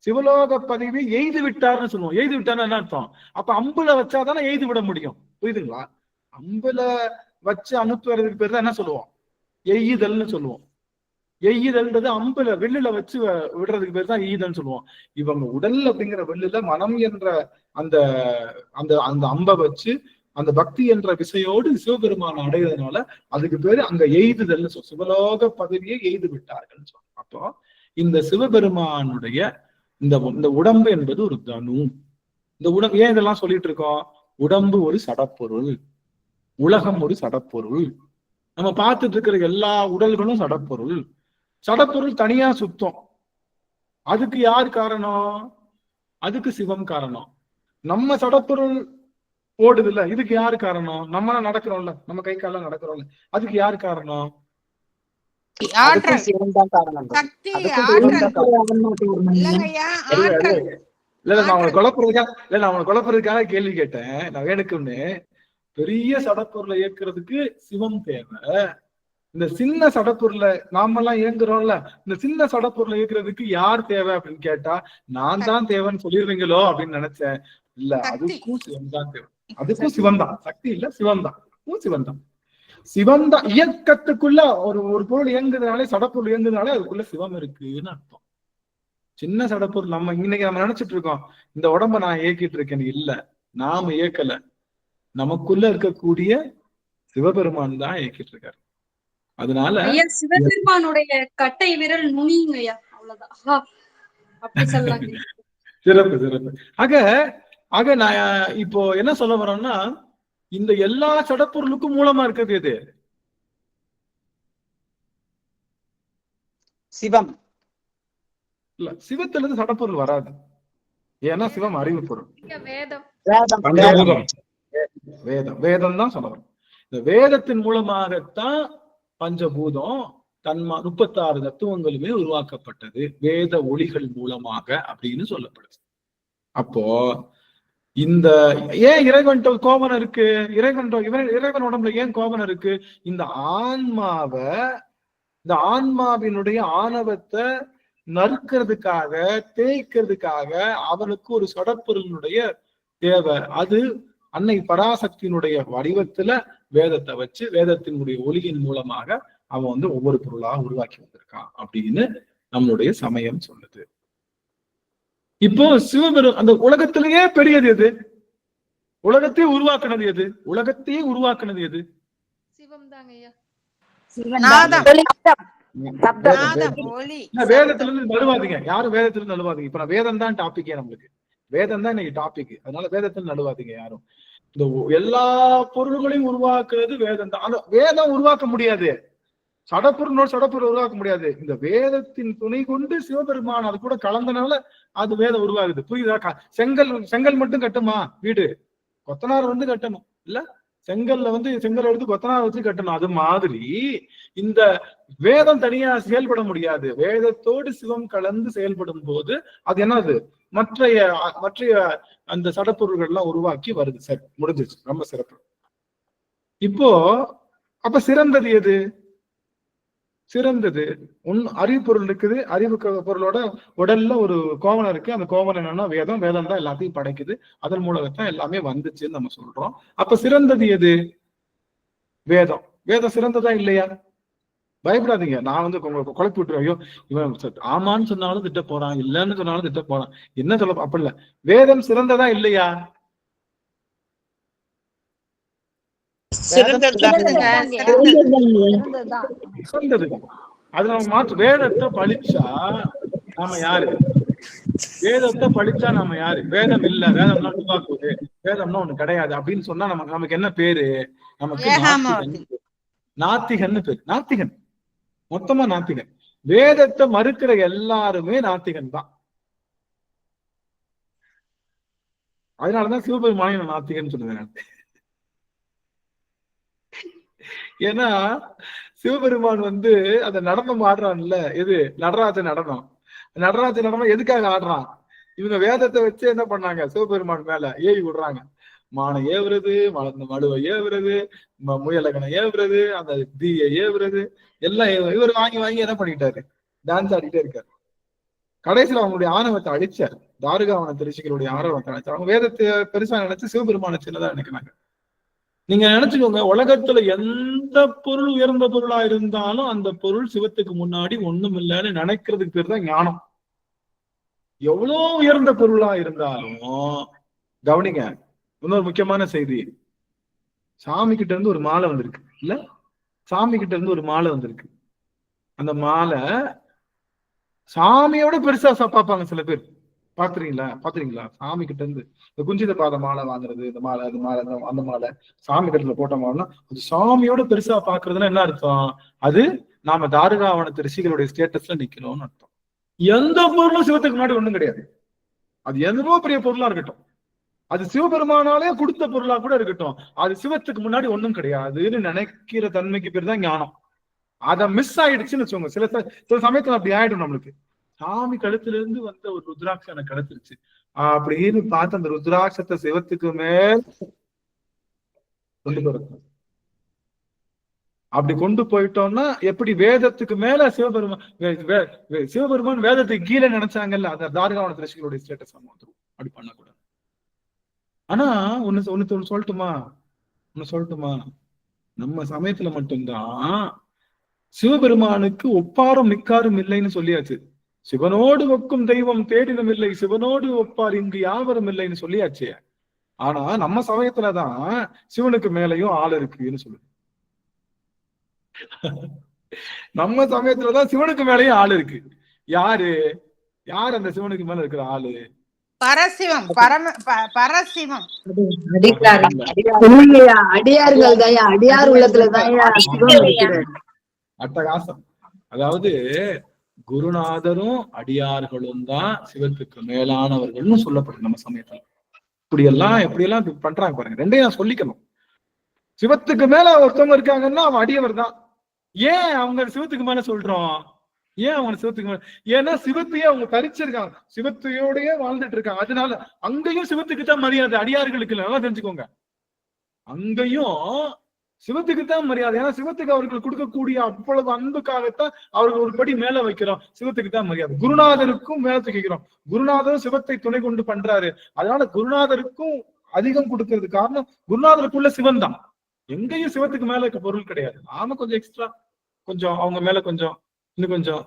சிவலோக பதவி எய்து விட்டார்னு சொல்லுவோம். எய்து விட்டார்னு என்ன அர்த்தம்? அப்ப அம்புல வச்சாதானே எய்து விட முடியும். புரியுதுங்களா? அம்புல வச்சு அனுப்புறதுக்கு பேர் தான் என்ன சொல்லுவோம்? எய்யுதல்னு சொல்லுவோம். எய்யுதல்ன்றது அம்புல வில்லுல வச்சு விடுறதுக்கு பேர் தான் எய்யுதல்னு சொல்லுவோம். இவங்க உடல் அப்படிங்கிற வில்லுல மனம் என்ற அந்த அந்த அந்த அம்பை வச்சு அந்த பக்தி என்ற விசையோடு சிவபெருமான அடைகிறதுனால அதுக்கு பேரு அங்க எய்துதல்னு சொல்லுவோம். சிவலோக பதவியை எய்து விட்டார்கள் சொல்லுவோம். அப்போ இந்த சிவபெருமானுடைய இந்த உடம்பு என்பது ஒரு தனு. இந்த உடம்பு ஏன் இதெல்லாம் சொல்லிட்டு இருக்கோம்? உடம்பு ஒரு சடப்பொருள், உலகம் ஒரு சடப்பொருள், நம்ம பார்த்துட்டு இருக்கிற எல்லா உடல்களும் சடப்பொருள். சடப்பொருள் தனியா சுத்தம். அதுக்கு யார் காரணம்? அதுக்கு சிவம் காரணம். நம்ம சடப்பொருள் ஓடுது இல்ல, இதுக்கு யாரு காரணம்? நம்ம நடக்கிறோம்ல, நம்ம கை காலம் நடக்கிறோம்ல, அதுக்கு யாரு காரணம்? குழப்பறதுக்காக கேள்வி கேட்டேன். நான் வேணுக்குன்னு பெரிய சடப்பொருளை இயக்குறதுக்கு சிவம் தேவை. இந்த சின்ன சடப்பொருளை நாமெல்லாம் இயங்குறோம்ல, இந்த சின்ன சடப்பொருளை இயக்குறதுக்கு யார் தேவை அப்படின்னு கேட்டா நான் தான் தேவைன்னு சொல்லிடுவீங்களோ அப்படின்னு நினைச்சேன். இல்ல, அதுக்கும் சிவம் தான் தேவை. அதுக்கும் சிவம் தான். சக்தி இல்ல, சிவம் தான். சிவம் தான். சிவம் தான். இயக்கத்துக்குள்ள ஒரு பொருள் இயங்குறதுனாலே, சடப்பொருள் இயங்குறதுனாலே அதுக்குள்ள சிவம் இருக்குன்னு அர்த்தம். சின்ன சடப்பொருள் நம்ம இன்னைக்கு நம்ம நினைச்சிட்டு இருக்கோம் இந்த உடம்ப நான் இயக்கிட்டு இருக்கேன்னு. இல்ல, நாம இயக்கல, நமக்குள்ள இருக்கக்கூடிய சிவபெருமான் தான் இயக்கிட்டு இருக்காரு. அதனால சிவபெருமானுடைய கட்டை விரல் நுனிங்கய்யா, அவ்வளவுதான். அப்படி சொல்லலாம். சிறப்பு சிறப்பு. ஆக நான் இப்போ என்ன சொல்ல வரோம்னா, இந்த எல்லா சடப்பொருளுக்கும் மூலமா இருக்கிறது எது? சிவம். இல்ல, சிவத்துல இருந்து சடப்பொருள் வராது. ஏன்னா சிவம் அறிவு பொருள். வேதம் தான் சொல்ல வரும். இந்த வேதத்தின் மூலமாகத்தான் பஞ்சபூதம் 36 தத்துவங்களுமே உருவாக்கப்பட்டது, வேத ஒளிகள் மூலமாக அப்படின்னு சொல்லப்படுது. அப்போ இந்த ஏன் இறைவன்ட்ட கோபனம் இருக்கு? இறைவன் உடம்புல ஏன் கோபனம் இருக்கு? இந்த ஆன்மாவினுடைய ஆணவத்தை நறுக்கிறதுக்காக, தேய்க்கிறதுக்காக அவனுக்கு ஒரு சடப்பொருளினுடைய தேவை. அது அன்னை பராசக்தியினுடைய வடிவத்துல வேதத்தை வச்சு, வேதத்தினுடைய ஒளியின் மூலமாக அவன் ஒவ்வொரு பொருளாக உருவாக்கி வந்திருக்கான் அப்படின்னு நம்மளுடைய சமயம் சொல்லுது. இப்போ சிவபெரும் அந்த உலகத்திலேயே பெரியது எது? உலகத்தையே உருவாக்குனது எது? உலகத்தையே உருவாக்குனது எது? சிவம் தாங்க ஐயா. வேதத்துல இருந்து நழுவாதீங்க, யாரும் வேதத்துல இருந்து நழுவாதீங்க. இப்ப நான் வேதம் தான் டாபிக்கே, நம்மளுக்கு வேதம் தான் இன்னைக்கு டாபிக். அதனால வேதத்துல நழுவாதீங்க யாரும். இந்த எல்லா பொருள்களையும் உருவாக்குறது வேதம் தான். அந்த வேதம் உருவாக்க முடியாது, சடப்பொருள் உருவாக்க முடியாது. இந்த வேதத்தின் துணை கொண்டு சிவபெருமான் அது கூட கலந்தனால அது வேதம் உருவாகுது. புரியுதா? செங்கல் மட்டும் கட்டுமா வீடு? கொத்தனார் கட்டணும் இல்ல? செங்கல் எடுத்து கொத்தனார் வச்சு கட்டணும். அது மாதிரி இந்த வேதம் தனியா செயல்பட முடியாது. வேதத்தோடு சிவம் கலந்து செயல்படும் போது அது என்னது? மற்றைய அந்த சடப்பொருள்கள் எல்லாம் உருவாக்கி வருது. சரி, முடிஞ்சிச்சு. ரொம்ப சிறப்பு. இப்போ அப்ப சிறந்தது எது? சிறந்தது. அறிவு பொருள் இருக்குது, அறிவு பொருளோட உடல்ல ஒரு கோவணம் இருக்கு. அந்த கோவணம் என்னன்னா வேதம். வேதம் தான் எல்லாத்தையும் படைக்குது. அதன் மூலத்தான் எல்லாமே வந்துச்சுன்னு நம்ம சொல்றோம். அப்ப சிறந்தது எது? வேதம். வேதம் சிறந்ததா இல்லையா? பயப்படாதீங்க. நான் வந்து உங்களுக்கு குழப்பி விட்டுருவேன். ஐயோ இவன் ஆமான்னு சொன்னாலும் திட்ட போறான், இல்லைன்னு சொன்னாலும் திட்ட போறான், என்ன சொல்ல? அப்ப இல்ல, வேதம் சிறந்ததா இல்லையா? சிறந்தது. அது நம்ம மாற்று. வேதத்தை பழிச்சா நாம யாரு? வேதத்தை பழிச்சா நாம யாரு? வேதம் இல்ல, வேதம்னா உருவாக்குவது, வேதம்னா ஒண்ணு கிடையாது அப்படின்னு சொன்னா நமக்கு என்ன பேரு? நமக்கு நாத்திகன் பேரு. நாத்திகன், மொத்தமா நாத்திகன். வேதத்தை மறுக்கிற எல்லாருமே நாத்திகன் தான். அதனாலதான் சிவபெருமானை நான் நாத்திகன் சொல்லுவேன். ஏன்னா சிவபெருமான் வந்து அந்த நடனம் ஆடுறான்ல, எது? நடராஜ நடனம். நடராஜ நடனம் எதுக்காக ஆடுறான்? இவங்க வேதத்தை வச்சு என்ன பண்ணாங்க? சிவபெருமான் மேல ஏவி விடுறாங்க. மானை ஏவுறது, வளர்ந்த மடுவை ஏவுறது, முயலகனை ஏவுறது, அந்த தீயை ஏவுறது, எல்லாம் இவர் வாங்கி வாங்கி என்ன பண்ணிட்டாரு? டான்ஸ் ஆடிட்டே இருக்காரு. கடைசியில் அவங்களுடைய ஆணவத்தை அழிச்சார். தாருகாவன ரிஷிகளுடைய ஆணவத்தை அழிச்சார். அவங்க வேதத்தை பெருசா நினைச்சு சிவபெருமான சின்னதா நினைக்கிறாங்க. நீங்க நினைச்சுக்கோங்க, உலகத்துல எந்த பொருள் உயர்ந்த பொருளா இருந்தாலும் அந்த பொருள் சிவத்துக்கு முன்னாடி ஒண்ணும் இல்லைன்னு நினைக்கிறதுக்கு பேர் தான் ஞானம். எவ்வளவு உயர்ந்த பொருளா இருந்தாலும் கவனிங்க, இன்னொரு முக்கியமான செய்தி. சாமி கிட்ட இருந்து ஒரு மாலை வந்திருக்கு இல்ல? சாமி கிட்ட இருந்து ஒரு மாலை வந்திருக்கு. அந்த மாலை சாமியோட பெருசா பார்ப்பாங்க சில பேர். பாத்துறீங்களா? சாமி கிட்ட இருந்து இந்த குஞ்சித பாத மாலை வாங்குறது, இந்த மாலை, அது மாலை, அந்த மாலை சாமி கட்டத்துல போட்ட மாலைன்னா அது சாமியோட பெருசா பாக்குறதுன்னா என்ன அர்த்தம்? அது நாம தாருகாவனத்து ரிஷிகளுடைய ஸ்டேட்டஸ்ல நிக்கிறோம்னு அர்த்தம். எந்த பொருளும் சிவத்துக்கு முன்னாடி ஒண்ணும் கிடையாது. அது எவ்வளவு பெரிய பொருளா இருக்கட்டும், அது சிவபெருமானாலே கொடுத்த பொருளா கூட இருக்கட்டும், அது சிவத்துக்கு முன்னாடி ஒண்ணும் கிடையாதுன்னு நினைக்கிற தன்மைக்கு பேர் தான் ஞானம். அத மிஸ் ஆயிடுச்சுன்னு வச்சுக்கோங்க. சில சமயத்துல அப்படி ஆயிடும். நம்மளுக்கு சாமி கழுத்துல இருந்து வந்த ஒரு ருத்ராட்சம் எனக்கு கிடைச்சிருச்சு அப்படின்னு பார்த்து அந்த ருத்ராட்சத்தை சிவத்துக்கு மேல் கொண்டு போறது. அப்படி கொண்டு போயிட்டோம்னா எப்படி? வேதத்துக்கு மேல சிவபெருமான் வேதத்துக்கு கீழே நினைச்சாங்கல்ல, அந்த தாருகாவன ரிஷிகளுடைய ஸ்டேட்டஸ் அப்படி பண்ணக்கூடாது. ஆனா ஒண்ணு சொல்லட்டுமா? நம்ம சமயத்துல மட்டும்தான் சிவபெருமானுக்கு ஒப்பாரும் நிக்காரும் இல்லைன்னு சொல்லியாச்சு. சிவனோடு ஒக்கும் தெய்வம் தேடினும் இல்லை, சிவனோடு ஒப்பார் இங்கு யாவரும் இல்லைன்னு சொல்லியாச்சு. ஆனா நம்ம சமயத்துலதான் சிவனுக்கு மேலையும் ஆள் இருக்குன்னு சொல்லுது. நம்ம சமயத்துலதான் சிவனுக்கு மேலேயும் ஆள் இருக்கு. யாரு அந்த சிவனுக்கு மேல இருக்கிற ஆளு? பரசிவம். பரசிவம். அடியார்கள் தான், அடியார் உள்ளத்துலதான். அட்டகாசம். அதாவது குருநாதரும் அடியார்களும் தான் சிவத்துக்கு மேலானவர்கள்னு சொல்லப்படுது நம்ம சமயத்துல. எப்படியெல்லாம் பண்றாங்க பாருங்க. ரெண்டையும் நான் சொல்லிக்கணும். சிவத்துக்கு மேல ஒருத்தவங்க இருக்காங்கன்னா அவன் அடியவர் தான். ஏன் அவங்க சிவத்துக்கு மேல சொல்றோம்? ஏன் அவங்க சிவத்துக்கு மேல? ஏன்னா சிவத்தையே அவங்க தரிச்சிருக்காங்க, சிவத்தையோடயே வாழ்ந்துட்டு இருக்காங்க. அதனால அங்கேயும் சிவத்துக்கு தான் மரியாதை, அடியார்களுக்கு நல்லா தெரிஞ்சுக்கோங்க. அங்கேயும் சிவத்துக்கு தான் மரியாதை. ஏன்னா சிவத்துக்கு அவர்கள் கொடுக்கக்கூடிய அவ்வளவு அன்புக்காகத்தான் அவர்கள் ஒரு படி மேல வைக்கிறோம். சிவத்துக்கு தான் மரியாதை. குருநாதருக்கும் மேல தூக்கிக்கிறோம். குருநாதரும் சிவத்தை துணை கொண்டு பண்றாரு. அதனால குருநாதருக்கும் அதிகம் கொடுக்கறது காரணம் குருநாதருக்குள்ள சிவன் தான். எங்கேயும் சிவத்துக்கு மேல இருக்க பொருள் கிடையாது. நாம கொஞ்சம் எக்ஸ்ட்ரா, கொஞ்சம் அவங்க மேல கொஞ்சம், இன்னும் கொஞ்சம்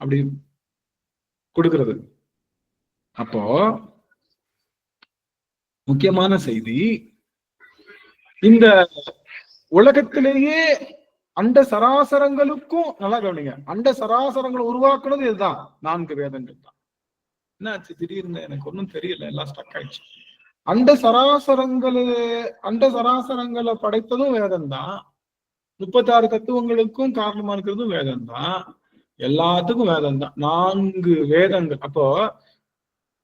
அப்படி கொடுக்கறது. அப்போ முக்கியமான செய்தி, இந்த உலகத்திலேயே அண்ட சராசரங்களுக்கும், நல்லா கவனிங்க, அண்ட சராசரங்களை உருவாக்குனது இதுதான், 4 வேதங்கள் தான். என்னாச்சு திடீர்னு? எனக்கு ஒன்றும் தெரியல, எல்லாம் ஸ்டக் ஆயிடுச்சு. அண்ட சராசரங்களை படைத்ததும் வேதம் தான். 36 தத்துவங்களுக்கும் காரணமா இருக்கிறதும் வேதம் தான். எல்லாத்துக்கும் வேதம் தான். 4 வேதங்கள். அப்போ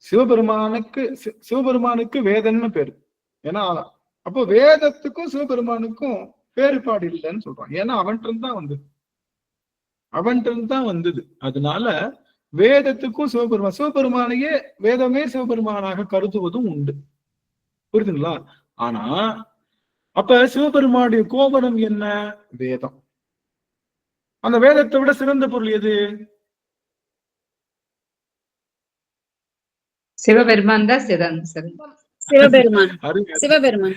சிவபெருமானுக்கு வேதம்னு பேரு. ஏன்னா அப்போ வேதத்துக்கும் சிவபெருமானுக்கும் வேறுபாடு இல்லைன்னு சொல்றான். ஏன்னா அவன்கிட்ட தான் வந்தது. அதனால வேதத்துக்கும் சிவபெருமானையே வேதமே சிவபெருமானாக கருதுவதும் உண்டு. புரியுதுங்களா? ஆனா அப்ப சிவபெருமானுடைய கோபனம் என்ன? வேதம். அந்த வேதத்தை விட சிறந்த பொருள் எது? சிவபெருமான் தான் சிவபெருமான். சிவபெருமான்.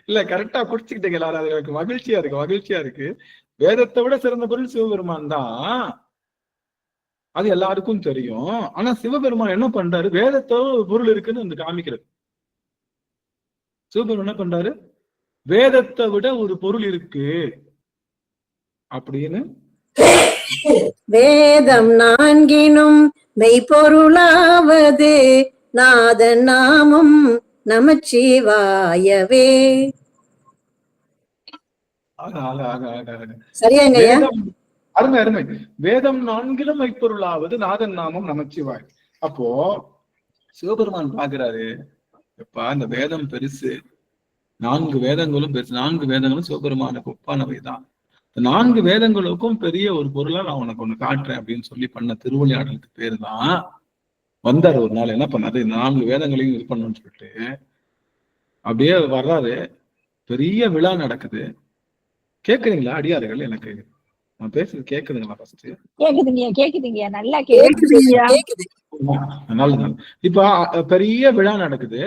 இல்ல, கரெக்டா குடிச்சுக்கிட்டீங்க எல்லாரும். அது எனக்கு மகிழ்ச்சியா இருக்கு. வேதத்தை விட சிறந்த பொருள் சிவபெருமான் தான், அது எல்லாருக்கும் தெரியும். ஆனா சிவபெருமான் என்ன பண்றாரு? வேதத்தோட ஒரு பொருள் இருக்குன்னு வந்து காமிக்கிறது. சிவபெருமான் என்ன பண்றாரு? வேதத்தை விட ஒரு பொருள் இருக்கு அப்படின்னு. வேதம் நான்கினும் மெய்ப்பொருளாவது நாதன் நாமம் நமச்சிவாயவே. சரியாங்கய்யா? அருமை அருமை. வேதம் நான்கிலும் மெய்ப்பொருளாவது நாதன் நாமம் நமச்சிவாய். அப்போ சிவபெருமான் பாக்குறாரு, எப்பா இந்த வேதம் பெருசு, 4 வேதங்களும் பெருசு, 4 வேதங்களும் சிவபெருமானுக்கு ஒப்பானவைதான். 4 வேதங்களுக்கும் பெரிய ஒரு பொருளா நான் உனக்கு ஒண்ணு காட்டுறேன் அப்படின்னு சொல்லி பண்ண திருவிளையாடலுக்கு பேரு தான் வந்தாரு. ஒரு நாள் என்ன பண்ணாரு? 4 வேதங்களையும் இது பண்ணணும்னு சொல்லிட்டு அப்படியே வர்றாரு. பெரிய விழா நடக்குது. கேக்குறீங்களா அடியார்கள்? எனக்கு நான் பேசுறது கேக்குதுங்களா? ஃபர்ஸ்ட் கேக்குதுங்க நல்லா கேக்குது. நல்லது. இப்ப பெரிய விழா நடக்குது.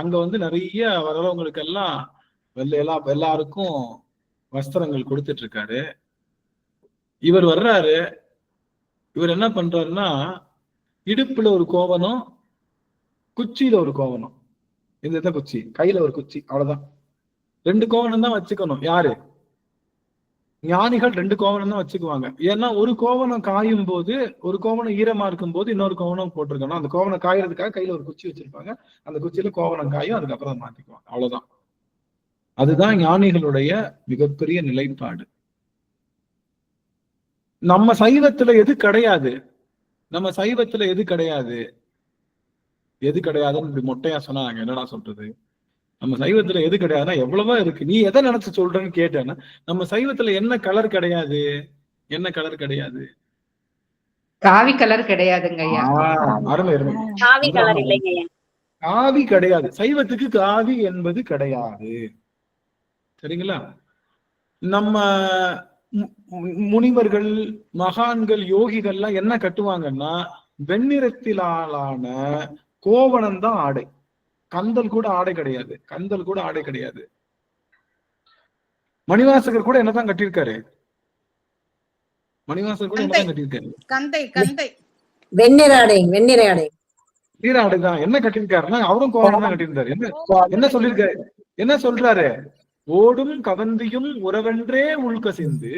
அங்க வந்து நிறைய வர்றவங்களுக்கு எல்லாம் எல்லாருக்கும் வஸ்திரங்கள் கொடுத்துட்டு இருக்காரு. இவர் வர்றாரு. இவர் என்ன பண்றாருன்னா, இடுப்புல ஒரு கோவணம், குச்சியில ஒரு கோவணம். இந்த குச்சி, கையில ஒரு குச்சி, அவ்வளவுதான். 2 கோவணம் தான் வச்சுக்கணும். யாரு? ஞானிகள் 2 கோவணம் தான் வச்சுக்குவாங்க. ஏன்னா ஒரு கோவணம் காயும் போது, ஒரு கோவணம் ஈரமா இருக்கும் போது இன்னொரு கோவணம் போட்டிருக்கணும். அந்த கோவணம் காயறதுக்காக கையில ஒரு குச்சி வச்சிருப்பாங்க. அந்த குச்சியில கோவணம் காயும், அதுக்கப்புறம் மாத்திக்குவாங்க. அவ்வளவுதான். அதுதான் ஞானிகளுடைய மிகப்பெரிய நிலைப்பாடு. நம்ம சைவத்துல எது கிடையாது? எது கிடையாதுன்னு இப்படி மொட்டையா சொன்னா நாங்க என்னடா சொல்றது? நம்ம சைவத்துல எது கிடையாதுன்னா எவ்வளவோ இருக்கு. நீ எதை நினைச்சு சொல்றேன்னு கேட்டேன்னா, நம்ம சைவத்துல என்ன கலர் கிடையாது? காவி கலர் கிடையாதுங்க ஐயா. அருமை. காவி கிடையாது. சைவத்துக்கு காவி என்பது கிடையாது. சரிங்களா? நம்ம முனிவர்கள், மகான்கள், யோகிகள்லாம் என்ன கட்டுவாங்கன்னா, வெண்ணிறத்திலான கோவணம் தான் ஆடை. கந்தல் கூட ஆடை கிடையாது. மணிவாசகர் கூட என்னதான் கட்டியிருக்காரு? வெண்ணிற ஆடை தான். என்ன கட்டியிருக்காருன்னா, அவரும் கோவணம் தான் கட்டியிருந்தாரு. என்ன சொல்றாரு? ஓடும் கவந்தியும் உறவென்றே உள்கசிந்து.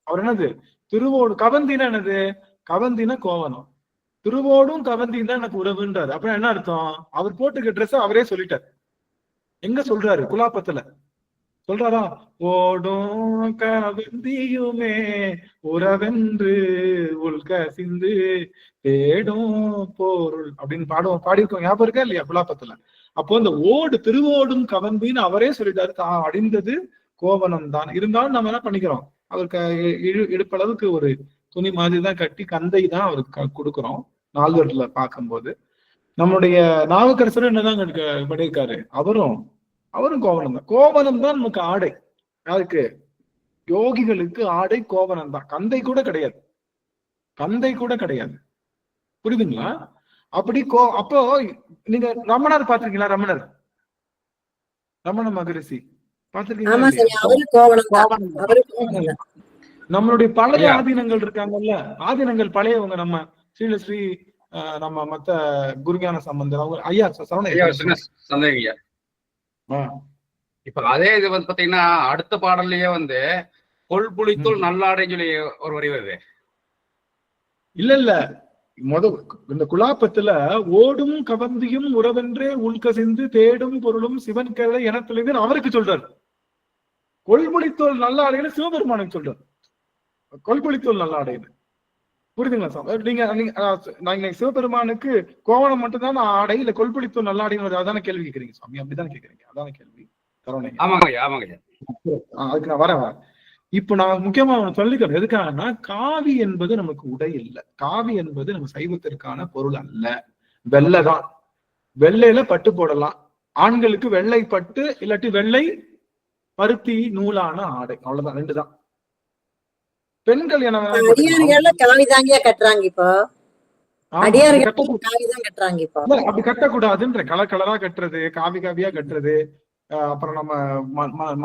அவர் என்னது? திருவோடு கவந்தினா என்னது? கவந்தின கோவணம். திருவோடும் கவந்தியும் தான் எனக்கு உறவுன்றாரு. அப்புறம் என்ன அர்த்தம்? அவர் போட்டுக்க ட்ரெஸ் அவரே சொல்லிட்டார். எங்க சொல்றாரு? குலாப்பத்துல சொல்றாரா? ஓடும் கவந்தியுமே உறவென்று உள்கசிந்து தேடும் பொருள் அப்படின்னு பாடியிருக்கோம். ஞாபகம் இருக்கா இல்லையா? குலாப்பத்துல. அப்போ இந்த திருவோடும் கவந்தின்னு அவரே சொல்லிட்டாரு. தான் அடிந்தது கோவணம் தான். இருந்தாலும் நம்ம என்ன பண்ணிக்கிறோம்? அவருக்கு இடுப்பளவுக்கு ஒரு துணி மாதிரி தான் கட்டி கந்தை தான் அவருக்கு கொடுக்குறோம். நால்வர்ல பார்க்கும்போது நம்முடைய நாவுக்கரசரும் என்னதான் பண்ணியிருக்காரு? அவரும் கோவணம் தான் நமக்கு ஆடை. யாருக்கு? யோகிகளுக்கு ஆடை கோவணம் தான். கந்தை கூட கிடையாது. புரியுதுங்களா? அப்படி அப்போ நீங்க ரமணர் பாத்திருக்கீங்களா? ரமண மகரிஷி பாத்திருக்கீங்களா? நம்மளுடைய பழைய ஆதீனங்கள் இருக்காங்கல்ல, ஆதீனங்கள் பழையவங்க, நம்ம ஸ்ரீ நம்ம மத்த குருஞான சம்பந்தர் அவங்க ஐயா சந்தேகம். இப்ப அதே இது வந்து பாத்தீங்கன்னா அடுத்த பாடல்லயே வந்து கொள்புளித்தூள் நல்லாடைன்னு சொல்லி ஒரு வரி வருது. இல்ல இந்த குலாப்பத்துல ஓடும் கவந்தியும் உறவென்றே உள்கசிந்து தேடும் பொருளும் சிவன் கலை எனத்துலேருந்து அவருக்கு சொல்றாரு. கொள்புளித்தோல் நல்லாடைன்னு சிவபெருமானுக்கு சொல்றாரு. கொள்புளித்தோல் நல்லாடைன்னு. புரியுதுங்களா? நீங்க சிவபெருமானுக்கு கோவணம் மட்டும்தான் ஆடை, இல்ல கொள்புளித்தோல் நல்லாடைன்னு அதான கேள்வி கேட்கறீங்க சுவாமி? அப்படிதானே கேட்கறீங்க? அதான கேள்வி. அதுக்கு நான் வரேன். இப்ப நான் முக்கியமா சொல்லிக்கிறேன். எதுக்காகனா, காவி என்பது நமக்கு உடை இல்லை. காவி என்பது நம்ம சைவத்திற்கான பொருள் அல்ல. வெள்ளைதான். வெள்ளையில பட்டு போடலாம். ஆண்களுக்கு வெள்ளை பட்டு இல்லாட்டி வெள்ளை பருத்தி நூலான ஆடை. அவ்வளவுதான், 2 தான். பெண்கள் என்ன வேணாலும் அடியார்கள்ல காவி தாங்கியா கட்டுறாங்க இப்போ. அடியார்கள் காவி தான் கட்டுறாங்க இப்போ. அப்படி கட்டக்கூடாதுன்ற கலர் கலரா கட்டுறது, காவி காவியா கட்டுறது, அப்புறம் நம்ம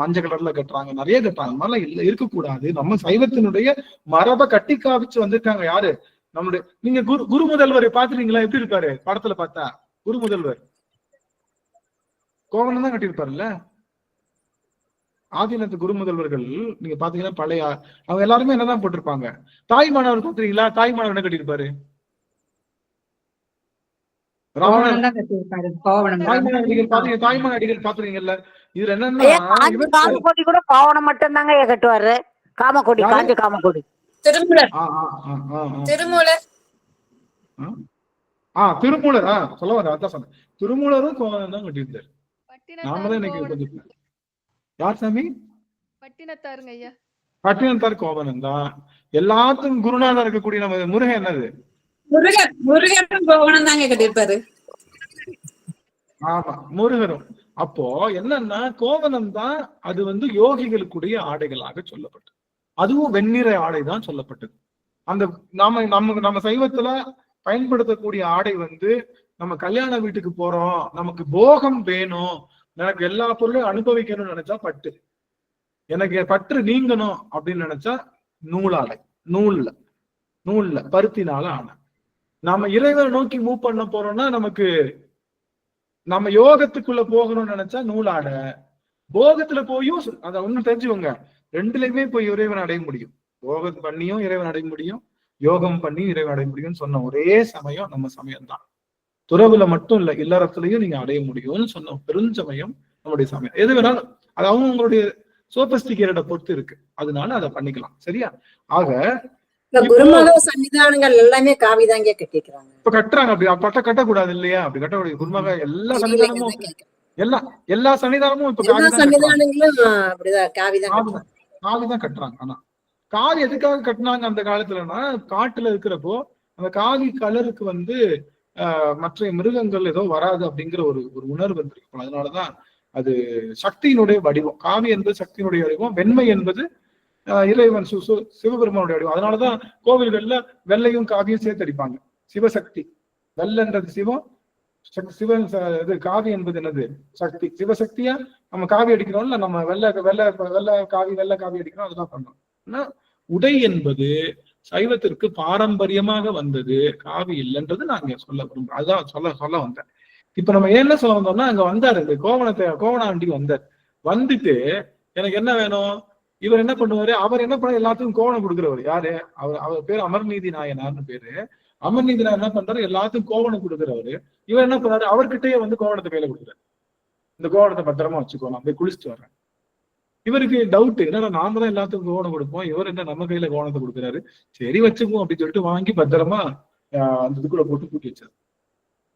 மஞ்சள் கலர்ல கட்டுறாங்க, நிறைய கட்டுறாங்க. அந்த மாதிரிலாம் இருக்கக்கூடாது. நம்ம சைவத்தினுடைய மரபை கட்டி காவிச்சு வந்திருக்காங்க யாரு? நம்மளுடைய நீங்க குரு முதல்வர் பாத்துறீங்களா? எப்படி இருப்பாரு படத்துல பார்த்தா? குரு முதல்வர் கோவணம் தான் கட்டியிருப்பாருல்ல. ஆதீனத்து குரு முதல்வர்கள் நீங்க பாத்தீங்கன்னா பழைய அவங்க எல்லாருமே என்னதான் போட்டிருப்பாங்க. தாய்மானவர் பாத்துறீங்களா? தாய்மானவர் என்ன கட்டியிருப்பாரு? தாய்மான அடிகள் பாத்துறீங்கல்ல. இதுல என்னன்னா கூட கோவணம் மட்டும் தாங்க கட்டுவாரு. காமக்கொடி, காஞ்ச காமக்கொடி. திருமூலர். திருமூலர் சொல்ல வர அதான் சொன்னேன். திருமூலரும் கோவணம் தான் கட்டியிருந்தாரு. நாம தான் இன்னைக்கு கொஞ்சம் யார் சாமி? பட்டினத்தாருங்க ஐயா. பட்டினத்தார் கோவணம் தான். எல்லாத்துக்கும் குருநாதர் இருக்கக்கூடிய நம்ம முருகன் என்னது? முருகன் கோவணம் தாங்க கட்டியிருப்பாரு. ஆமா, முருகரும். அப்போ என்னன்னா கோவணம் தான் அது யோகிகளுக்குடைய ஆடைகளாக சொல்லப்பட்டது. அதுவும் வெண்ணிற ஆடை தான் சொல்லப்பட்டது. அந்த நம்ம சைவத்துல பயன்படுத்தக்கூடிய ஆடை நம்ம கல்யாண வீட்டுக்கு போறோம், நமக்கு போகம் வேணும், எனக்கு எல்லா பொருளும் அனுபவிக்கணும்னு நினைச்சா பட்டு, எனக்கு பற்று நீங்கணும் அப்படின்னு நினைச்சா நூலாடை. நூல்ல பருத்தினால ஆன. நாம இறைவனை நோக்கி மூவ் பண்ண போறோம்னா நம்ம யோகத்துக்குள்ள போகணும்னு நினைச்சா நூலாடை. போகத்துல போயும் அதை ஒண்ணும் தெரிஞ்சுக்கோங்க, 2லயுமே போய் இறைவன் அடைய முடியும். போகம் பண்ணியும் இறைவன் அடைய முடியும், யோகம் பண்ணி இறைவன் அடைய முடியும்னு சொன்ன ஒரே சமயம் நம்ம சமயம் தான். துறவுல மட்டும் இல்ல, இல்லறத்துலயும் நீங்க அடைய முடியும்னு சொன்ன பெருஞ்சமயம் நம்முடைய சமயம். எது வேணாலும் அது அவங்களுடைய சோபஸ்டிகேட்டை பொறுத்து இருக்கு, அதனால அதை பண்ணிக்கலாம். சரியா? ஆக குருமக சன்னிதானங்கள் எல்லாமே காவி தாங்க கட்டிக்கிறாங்க. இப்ப கட்டுறாங்க. அப்படி பட்ட கட்டக்கூடாது இல்லையா? அப்படி கட்டக்கூடாது. குருமக எல்லா சன்னிதானமும் எல்லா சன்னிதானமும் இப்ப காவிதான் கட்டுறாங்க. ஆனா காவி எதுக்காக கட்டினாங்க அந்த காலத்துலன்னா, காட்டுல இருக்கிறப்போ அந்த காவி கலருக்கு மற்ற மிருகங்கள் ஏதோ வராது அப்படிங்கிற ஒரு உணர்வு இருந்திருக்கும். அதனாலதான் அது சக்தியினுடைய வடிவம். காவி என்பது சக்தியினுடைய வடிவம், வெண்மை என்பது இறைவன் சிவபெருமானுடைய வடிவம். அதனாலதான் கோவில்கள்ல வெள்ளையும் காவியும் சேர்த்து அடிப்பாங்க. சிவசக்தி, வெள்ளைன்றது சிவம், சிவன் இது காவி என்பது என்னது? சக்தி. சிவசக்தியா நம்ம காவி அடிக்கிறோம்ல, நம்ம வெள்ளை காவி அடிக்கிறோம், அதுதான் பண்றோம். ஆனா உடை என்பது சைவத்திற்கு பாரம்பரியமாக வந்தது, காவி இல்லைன்றது நாங்க சொல்ல விரும்புறோம். அதுதான் சொல்ல வந்தேன். இப்ப நம்ம என்ன சொல்ல வந்தோம்னா, அங்க வந்தாரு இந்த கோவணாண்டி வந்துட்டு எனக்கு என்ன வேணும்? இவர் என்ன பண்ணுவாரு? அவர் என்ன பண்ண எல்லாத்துக்கும் கோவணம் கொடுக்குறவர் யாரு? அவர் பேர் அமர்நீதி நாயனார்னு பேரு. அமர்நீதி நாயர் என்ன பண்றாரு? எல்லாத்துக்கும் கோவணம் கொடுக்குறவரு. இவர் என்ன பண்ணாரு? அவர்கிட்டயே கோவணத்தை கையில கொடுக்குறாரு. இந்த கோவணத்தை பத்திரமா வச்சுக்கோ, நான் போய் குளிச்சுட்டு வர்றேன். இவருக்கு டவுட், என்னன்னா நாம தான் எல்லாத்துக்கும் கோவணம் கொடுப்போம், இவர் என்ன நம்ம கையில கோவணத்தை கொடுக்குறாரு, சரி வச்சுக்குவோம் அப்படின்னு சொல்லிட்டு வாங்கி பத்திரமா அந்த இதுக்குள்ள போட்டு பூட்டி வச்சாரு.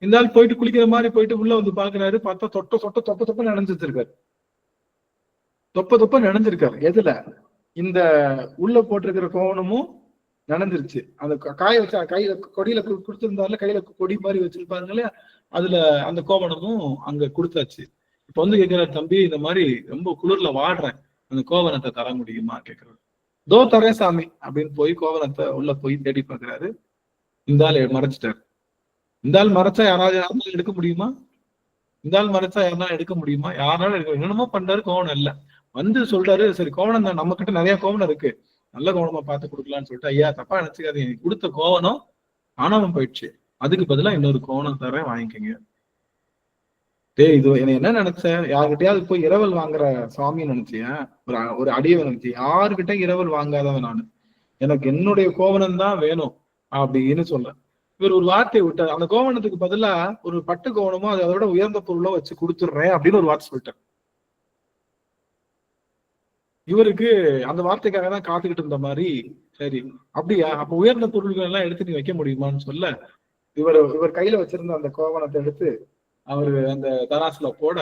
இந்த ஆள் போயிட்டு குளிக்கிற மாதிரி போயிட்டு உள்ள பாக்குறாரு. பார்த்தா தொப்ப நினைஞ்சிருக்காரு. தொப்ப நினைஞ்சிருக்காரு. எதுல? இந்த உள்ள போட்டிருக்கிற கோவணமும் நினைஞ்சிருச்சு. அந்த காய வச்சா கையில கொடியில கொடுத்திருந்தாருல, கையில கொடி மாதிரி வச்சிருப்பாருங்க இல்லையா, அதுல அந்த கோவணமும் அங்க கொடுத்தாச்சு. இப்ப கேட்கிறாரு, தம்பி இந்த மாதிரி ரொம்ப குளிர்ல வாடுறேன், அந்த கோவணத்தை தர முடியுமா கேட்கிறாரு. தோ தரேன் சாமி அப்படின்னு போய் கோவணத்தை உள்ள போய் தேடி பாக்குறாரு. இந்த ஆள் மறைச்சிட்டாரு. இந்த ஆள் மறைச்சா யாராலும் எடுக்க முடியுமா? இந்த ஆள் மறைச்சா யாருனாலும் எடுக்க முடியுமா? யாராலும் எடுக்க என்னமோ பண்றாரு. கோவணம் இல்ல. சொல்றாரு, சரி கோவணம் தான், நம்ம கிட்ட நிறைய கோவணம் இருக்கு, நல்ல கோவணமா பார்த்து கொடுக்கலாம்னு சொல்லிட்டு, ஐயா தப்பா நினைச்சுக்காதீங்க, எனக்கு கொடுத்த கோவணம் காணாம போயிடுச்சு, அதுக்கு பதிலா இன்னொரு கோவணம் தரேன், வாங்கிக்கோங்க. இது என்ன நினைச்சேன்? யாருக்கிட்டையாவது போய் இரவல் வாங்குற சுவாமின்னு நினைச்சியா? ஒரு அடியவன் நினைச்சு, யாருக்கிட்ட இரவல் வாங்காதவன் நானு, எனக்கு என்னுடைய கோவணம் தான் வேணும் அப்படின்னு சொல்றேன். இவர் ஒரு வார்த்தையை விட்டார். அந்த கோவணத்துக்கு பதிலா ஒரு பட்டு கோவணமோ அதோட உயர்ந்த பொருளோ வச்சு கொடுத்துடுறேன் அப்படின்னு ஒரு வார்த்தை சொல்லிட்டார். இவருக்கு அந்த வார்த்தைக்காக தான் காத்துக்கிட்டு இருந்த மாதிரி. சரி அப்படியா, அப்ப உயர்ந்த பொருள்கள் எல்லாம் எடுத்து நீ வைக்க முடியுமான்னு சொல்ல, இவர் கையில வச்சிருந்த அந்த கோவணத்தை எடுத்து அவரு அந்த தராசுல போட,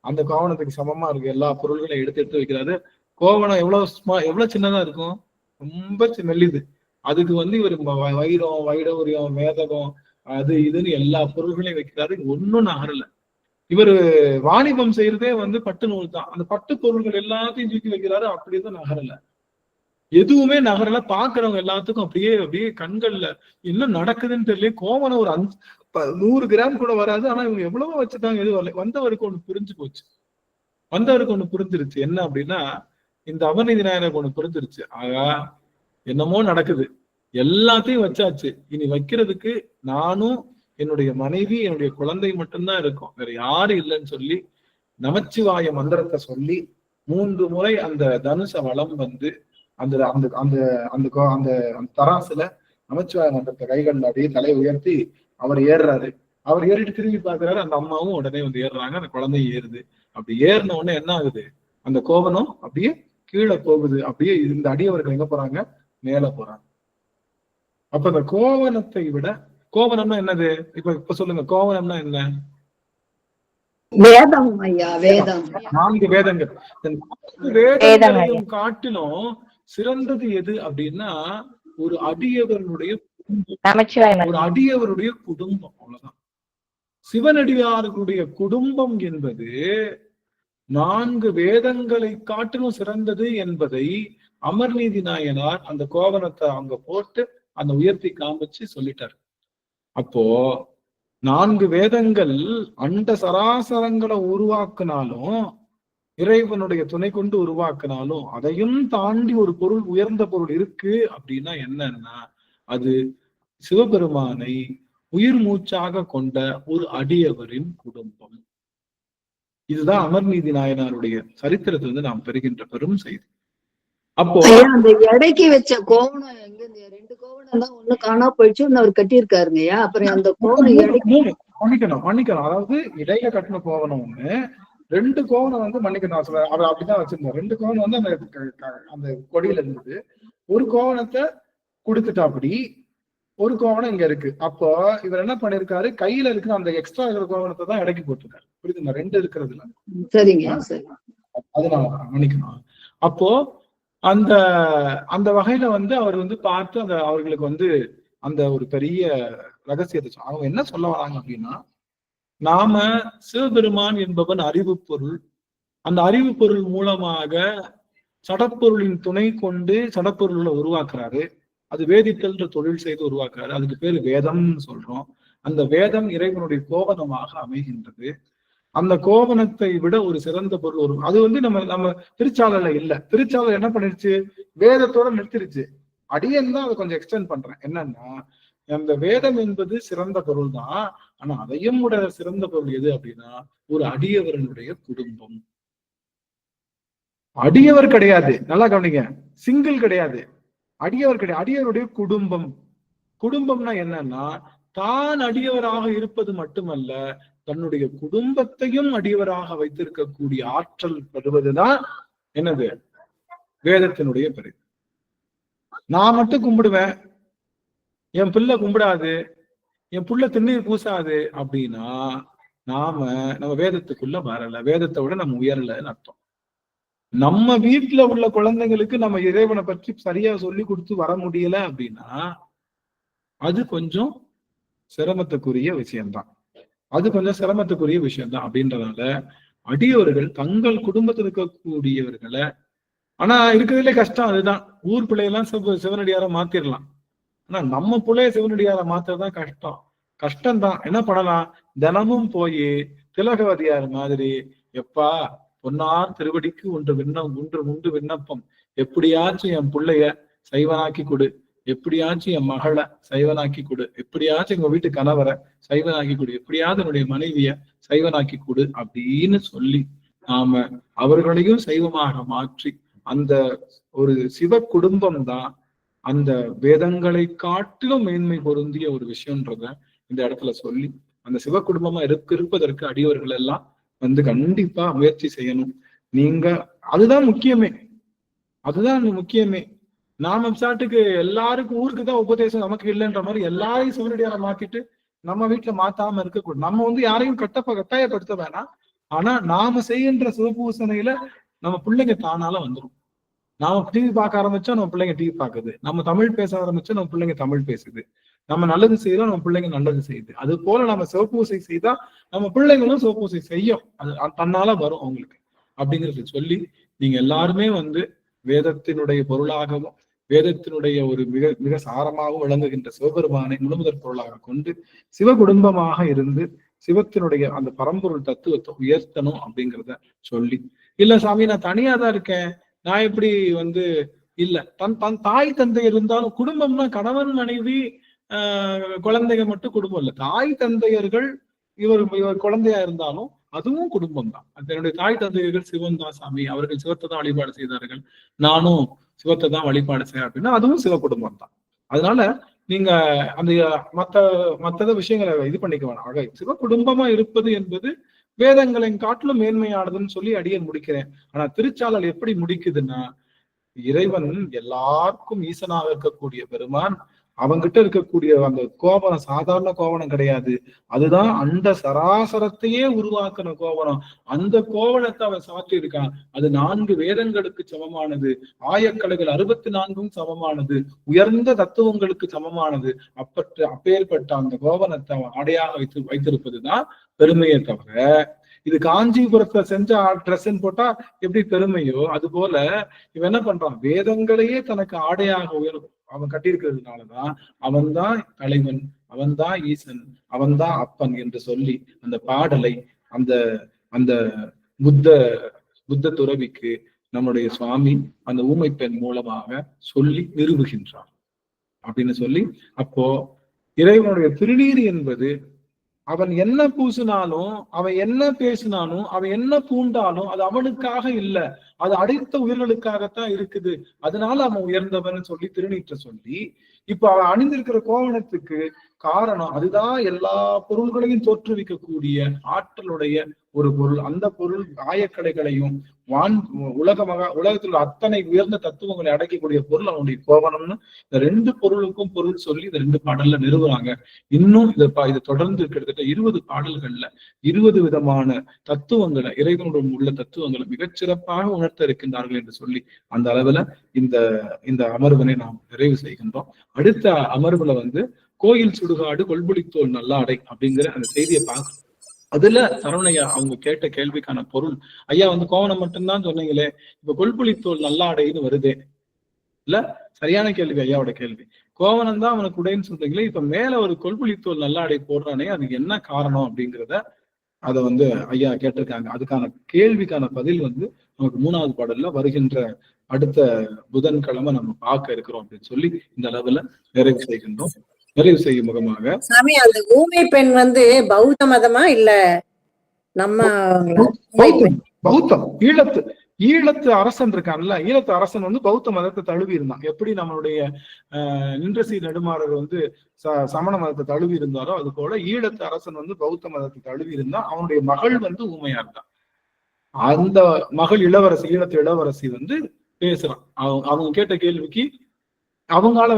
அந்த கோவணத்துக்கு சமமா இருக்கு எல்லா பொருள்களையும் எடுத்து வைக்கிறாரு. கோவணம் எவ்வளவு சின்னதா இருக்கும், ரொம்ப மெல்லிது. அதுக்கு இவர் வைரம், வைடூரியம், மேதகம், அது இதுன்னு எல்லா பொருள்களையும் வைக்கிறாரு. ஒன்னும் நகரல. இவர் வாணிபம் செய்யறதே வந்து பட்டு நூல் தான். அந்த பட்டு பொருள்கள் எல்லாத்தையும் தூக்கி வைக்கிறாரு, அப்படியேதான் நகரல, எதுவுமே நகரல. பாக்குறவங்க எல்லாத்துக்கும் அப்படியே அப்படியே கண்கள்ல என்ன நடக்குதுன்னு தெரியல. கோவணம் ஒரு 100 கிராம் கூட வராது, ஆனா இவங்க எவ்வளவோ வச்சுட்டாங்க, எது வரல. வந்தவருக்கு ஒண்ணு புரிஞ்சு போச்சு, வந்தவருக்கு ஒண்ணு புரிஞ்சிருச்சு. என்ன அப்படின்னா, இந்த அமர்நீதி நாயனருக்கு ஒண்ணு புரிஞ்சிருச்சு. ஆகா, என்னமோ நடக்குது, எல்லாத்தையும் வச்சாச்சு, இனி வைக்கிறதுக்கு நானும் என்னுடைய மனைவி என்னுடைய குழந்தை மட்டும்தான் இருக்கும், வேற யாரும் இல்லைன்னு சொல்லி நமச்சிவாய மந்திரத்தை சொல்லி 3 முறை அந்த தனுஷ வளம் வந்து அந்த அந்த அந்த அந்த அந்த தராசுல நமச்சிவாய மந்திரத்தை கைகள்ல அப்படியே தலையை உயர்த்தி அவர் ஏறுறாரு. அவர் ஏறிட்டு திரும்பி பாக்குறாரு, அந்த அம்மாவும் உடனே வந்து ஏறுறாங்க, அந்த குழந்தையும் ஏறுது. அப்படி ஏறின உடனே என்ன ஆகுது, அந்த கோவணம் அப்படியே கீழே போகுது. அப்படியே இந்த அடியவர்கள் எங்க போறாங்க, மேல போறாங்க. அப்ப அந்த கோவணத்தை விட, கோவணம்னா என்னது, இப்ப சொல்லுங்க, கோவணம்னா என்ன? வேதம் ஐயா, வேதம். 4 வேதங்கள். வேதங்களையும் காட்டிலும் சிறந்தது எது அப்படின்னா, ஒரு அடியவர்களுடைய ஒரு அடியவருடைய குடும்பம். அவ்வளவுதான். சிவனடியார்களுடைய குடும்பம் என்பது 4 வேதங்களை காட்டிலும் சிறந்தது என்பதை அமர்நீதி நாயனார் அந்த கோவணத்தை அங்க போட்டு அந்த உயர்த்தி காமிச்சு சொல்லிட்டார். அப்போ 4 வேதங்கள் அண்ட சராசரங்களை உருவாக்குனாலும், இறைவனுடைய துணை கொண்டு உருவாக்குனாலும், அதையும் தாண்டி ஒரு பொருள், உயர்ந்த பொருள் இருக்கு அப்படின்னா என்னன்னா, அது சிவபெருமானை உயிர் மூச்சாக கொண்ட ஒரு அடியவரின் குடும்பம். இதுதான் அமர்நீதி நாயனாருடைய சரித்திரத்திலிருந்து நாம் பெறுகின்ற பெரும் செய்தி. அப்போ அந்த எடைக்கு வச்ச கோவணம் எங்க, இந்த 2 கோவணம் தான் ஒண்ணு காணா போயிடுச்சு, ஒன்னு அவர் கட்டியிருக்காருங்கய்யா. அப்புறம் அந்த கோவணம் மன்னிக்கணும், அதாவது இடையில கட்டின கோவணம் ஒண்ணு, 2 கோவணம் வந்து மன்னிக்கணும், அவர் அப்படிதான் வச்சிருந்தார். 2 கோவணம் வந்து அந்த கொடியில இருந்தது. ஒரு கோவணத்தை கொடுத்துட்டாப்படி, ஒரு கோவணம் இங்க இருக்கு. அப்போ இவர் என்ன பண்ணிருக்காரு, கையில இருக்கிற அந்த எக்ஸ்ட்ரா இருக்கிற கோவணத்தை தான் இடைக்கு போட்டிருக்காரு. புரியுதுங்களா? 2 இருக்கிறதுல. சரிங்க, சரி. அதனால மன்னிக்கணும். அப்போ அந்த அந்த வகையில வந்து அவர் வந்து பார்த்து அந்த அவர்களுக்கு வந்து அந்த ஒரு பெரிய ரகசியத்தை அவங்க என்ன சொல்ல வராங்க அப்படின்னா, நாம சிவபெருமான் என்பவன் அறிவு பொருள், அந்த அறிவு பொருள் மூலமாக சடப்பொருளின் துணை கொண்டு சடப்பொருளை உருவாக்குறாரு. அது வேதித்தல்ன்ற தொழில் செய்து உருவாக்குறாரு. அதுக்கு பேரு வேதம்னு சொல்றோம். அந்த வேதம் இறைவனுடைய கோவணமாக அமைகின்றது. அந்த கோவணத்தை விட ஒரு சிறந்த பொருள் ஒரு, அது வந்து நம்ம திருச்சாளர்ல இல்ல. திருச்சாளர் என்ன பண்ணிருச்சு, வேதத்தோட நிறுத்திருச்சு. அடியன் தான் அதை கொஞ்சம் எக்ஸ்டெண்ட் பண்றேன். என்னன்னா, அந்த வேதம் என்பது சிறந்த பொருள் தான், ஆனா அதையும் விட சிறந்த பொருள் எது அப்படின்னா, ஒரு அடியவரனுடைய குடும்பம். அடியவர் கிடையாது, நல்லா கவனிங்க, சிங்கிள் கிடையாது, அடியவர் கிடையாது, அடியவருடைய குடும்பம். குடும்பம்னா என்னன்னா, தான் அடியவராக இருப்பது மட்டுமல்ல, தன்னுடைய குடும்பத்தையும் அடியவராக வைத்திருக்கக்கூடிய ஆற்றல் பெறுவதுதான் என்னது, வேதத்தினுடைய பெருமை. நான் மட்டும் கும்பிடுவேன், என் பிள்ளை கும்பிடாது, என் புள்ள திண்ணீர் பூசாது அப்படின்னா நம்ம வேதத்துக்குள்ள வரல, வேதத்தை விட நம்ம உயரலன்னு அர்த்தம். நம்ம வீட்டுல உள்ள குழந்தைங்களுக்கு நம்ம இறைவனை பற்றி சரியா சொல்லி கொடுத்து வர முடியல அப்படின்னா அது கொஞ்சம் சிரமத்துக்குரிய விஷயம்தான். அப்படின்றதுனால அடியவர்கள் தங்கள் குடும்பத்தில் இருக்கக்கூடியவர்களை, ஆனா இருக்கிறதுல கஷ்டம் அதுதான், ஊர் பிள்ளையெல்லாம் சிவனடியார மாத்திரலாம். ஆனா நம்ம பிள்ளைய சிவனடியார மாத்துறதுதான் கஷ்டம்தான். என்ன பண்ணலாம், தினமும் போய் திலகவதியார் மாதிரி, எப்பா பொன்னார் திருவடிக்கு ஒன்று விண்ணப்பம், எப்படியாச்சும் என் பிள்ளைய சைவனாக்கி கொடு, எப்படியாச்சும் என் மகளை சைவனாக்கி கொடு, எப்படியாச்சும் எங்க வீட்டு கணவரை சைவனாக்கி கொடு, எப்படியாவது என்னுடைய மனைவிய சைவனாக்கி கொடு அப்படின்னு சொல்லி நாம அவர்களையும் சைவமாக மாற்றி, அந்த ஒரு சிவ குடும்பம் தான் அந்த வேதங்களை காட்டிலும் மேன்மை பொருந்திய ஒரு விஷயம்ன்றத இந்த இடத்துல சொல்லி, அந்த சிவ குடும்பமா இருப்பதற்கு அடியவர்கள் எல்லாம் வந்து கண்டிப்பா முயற்சி செய்யணும். நீங்க அதுதான் முக்கியமே. நாம சாட்டுக்கு எல்லாருக்கும் ஊருக்கு தான் உபதேசம், நமக்கு இல்லைன்ற மாதிரி எல்லாரையும் சிவனடியார மாத்திட்டு நம்ம வீட்டுல மாத்தாம இருக்கக்கூடாது. நம்ம வந்து யாரையும் கட்டாயப்படுத்த வேணாம். ஆனா நாம செய்கின்ற சிவபூசணையில நம்ம பிள்ளைங்க தானால வந்துடும். நாம டிவி பார்க்க ஆரம்பிச்சா நம்ம பிள்ளைங்க டிவி பார்க்குது, நம்ம தமிழ் பேச ஆரம்பிச்சா நம்ம பிள்ளைங்க தமிழ் பேசுது, நம்ம நல்லது செய்யறோம், நம்ம பிள்ளைங்க நல்லது செய்யுது. அது போல நம்ம சிவப்பூசை செய்தா நம்ம பிள்ளைங்களும் சிவப்பூசை செய்யும். அது தன்னால வரும் அவங்களுக்கு அப்படிங்கிறது சொல்லி, நீங்க எல்லாருமே வேதத்தினுடைய பொருளாகவும் வேதத்தினுடைய ஒரு மிக மிக சாரமாகவும் விளங்குகின்ற சிவபெருமானை முழுமுதற் பொருளாக கொண்டு சிவகுடும்பமாக இருந்து சிவத்தினுடைய அந்த பரம்பொருள் தத்துவத்தை உயர்த்தணும் அப்படிங்கிறத சொல்லி, இல்ல சாமி நான் தனியா தான் இருக்கேன், நான் எப்படி இல்ல தன் தாய் தந்தை இருந்தாலும் குடும்பம்னா கணவன் மனைவி குழந்தைங்க மட்டும் குடும்பம் இல்ல, தாய் தந்தையர்கள் இவர் குழந்தையா இருந்தாலும் அதுவும் குடும்பம் தான். தன்னுடைய தாய் தந்தையர்கள் சிவன் தான் சாமி, அவர்கள் சிவத்தை தான் வழிபாடு செய்தார்கள், நானும் சிவத்தை தான் வழிபாடு செய்ய அப்படின்னா அதுவும் சிவ குடும்பம் தான். அதனால நீங்க அந்த மத்த விஷயங்களை இது பண்ணிக்க வேணாம். ஆக சிவ குடும்பமா இருப்பது என்பது வேதங்களின் காட்டிலும் மேன்மையானதுன்னு சொல்லி அடியேன் முடிக்கிறேன். ஆனா திருச்சாளர் எப்படி முடிக்குதுன்னா, இறைவன் எல்லாருக்கும் ஈசனாக இருக்கக்கூடிய பெருமான், அவங்கிட்ட இருக்கக்கூடிய அந்த கோவணம் சாதாரண கோவணம் கிடையாது, அதுதான் அண்ட சராசரத்தையே உருவாக்குன கோவணம். அந்த கோவணத்தை அவன் சாற்றி இருக்கான். அது 4 வேதங்களுக்கு சமமானது, ஆயக்கலைகள் 64க்கும் சமமானது, உயர்ந்த தத்துவங்களுக்கு சமமானது. அப்பேற்பட்ட அந்த கோவணத்தை அவன் ஆடையாக வைத்திருப்பதுதான் பெருமையை தவிர, இது காஞ்சிபுரத்துல செஞ்ச ட்ரெஸ்ன்னு போட்டா எப்படி பெருமையோ அது போல இவன் என்ன பண்றான், வேதங்களையே தனக்கு ஆடையாக அவன் கட்டியிருக்கிறதுனாலதான் அவன்தான் தலைவன், அவன்தான் ஈசன், அவன்தான் அப்பன் என்று சொல்லி அந்த பாடலை அந்த அந்த புத்த துறவிக்கு நம்முடைய சுவாமி அந்த ஊமை பெண் மூலமாக சொல்லி நிறுவுகின்றார் அப்படின்னு சொல்லி, அப்போ இறைவனுடைய திருநீர் என்பது அவன் என்ன பூசினாலும், அவன் என்ன பேசினாலும், அவன் என்ன பூண்டாலும் அது அவனுக்காக இல்ல, அது அடைத்த உயிர்களுக்காகத்தான் இருக்குது. அதனால அவன் உயர்ந்தவன் சொல்லி திருநீற்ற சொல்லி, இப்ப அவன் அணிந்திருக்கிற கோவணத்துக்கு காரணம் அதுதான் எல்லா பொருள்களையும் தோற்றுவிக்கக்கூடிய ஆற்றலுடைய ஒரு பொருள். அந்த பொருள் ஆயக்கலைகளையும் உலகத்தில் அத்தனை உயர்ந்த தத்துவங்களை அடக்கக்கூடிய பொருள் அவனுடைய கோவணம்னு இந்த 2 பொருளுக்கும் பொருள் சொல்லி இந்த 2 பாடல்ல நிறுவுறாங்க. இன்னும் இதை தொடர்ந்து கிட்டத்தட்ட 20 பாடல்கள்ல 20 விதமான தத்துவங்களை, இறைவனுடன் உள்ள தத்துவங்களை மிகச்சிறப்பாக உணர்த்த இருக்கின்றார்கள் என்று சொல்லி அந்த அளவுல இந்த அமர்வினை நாம் நிறைவு செய்கின்றோம். அடுத்த அமர்வுல கோயில் சுடுகாடு கொள்புளித்தோல் நல்லாடை அப்படிங்கிற அந்த செய்தியை பார்க்கணும். அதுல சரவணையா அவங்க கேட்ட கேள்விக்கான பொருள், ஐயா கோவணம் மட்டும்தான் சொன்னீங்களே, இப்ப கொள்புளித்தோல் நல்லாடைன்னு வருதே இல்ல, சரியான கேள்வி ஐயாவோட கேள்வி. கோவணம் தான் அவனுக்கு உடைன்னு சொல்றீங்களே, இப்ப மேல ஒரு கொள்புளித்தோல் நல்லாடை போடுறானே அதுக்கு என்ன காரணம் அப்படிங்கிறத அதை ஐயா கேட்டிருக்காங்க. அதுக்கான கேள்விக்கான பதில் நமக்கு 3வது பாடல்ல வருகின்ற அடுத்த புதன்கிழமை நம்ம பார்க்க இருக்கிறோம் அப்படின்னு சொல்லி இந்த அளவுல நிறைவு செய்கின்றோம். நிறைவு செய்யும் முகமாக சாமி, அந்த ஊமை பெண் பௌத்த மதமா இல்ல நம்ம பௌத்தம்? ஈழத்து அரசன் இருக்கான்ல, ஈழத்து அரசன் பௌத்த மதத்தை தழுவி இருந்தான். எப்படி நம்மளுடைய நின்றசி நெடுமாறர் சமண மதத்தை தழுவி இருந்தாரோ அது போல ஈழத்து அரசன் பௌத்த மதத்தை தழுவி இருந்தான். அவனுடைய மகள் ஊமையா இருந்தான். அந்த மகள் இளவரசி, ஈழத்து இளவரசி பேசுறான். அவங்க கேட்ட கேள்விக்கு அவங்கால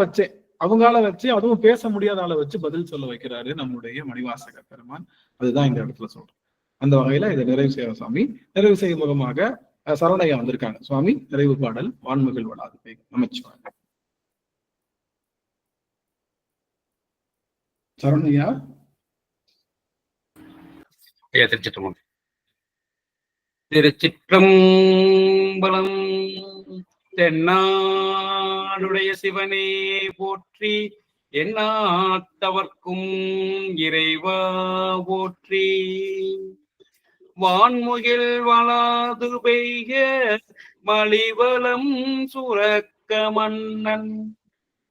வச்சு அதுவும் பேச முடியாத ஆளை வச்சு பதில் சொல்ல வைக்கிறாரு நம்முடைய மணிவாசக பெருமான். அதுதான் இந்த இடத்துல சொல்றோம். அந்த வகையில இதை நிறைவு செய்யற சுவாமி. நிறைவு செய்யும் முகமாக சரவணையா வந்திருக்காங்க. சுவாமி, நிறைவு பாடல் வான்மகள் வளாது நமச்சிவாய. சரவணையா. திருச்சிற்றம்பலம். தென்னாடுடைய சிவனே போற்றி, எந்நாட்டவர்க்கும் இறைவா போற்றி. வான்முகில் வளாது பெய்க மலிவலம் சுரக்க மன்னன்,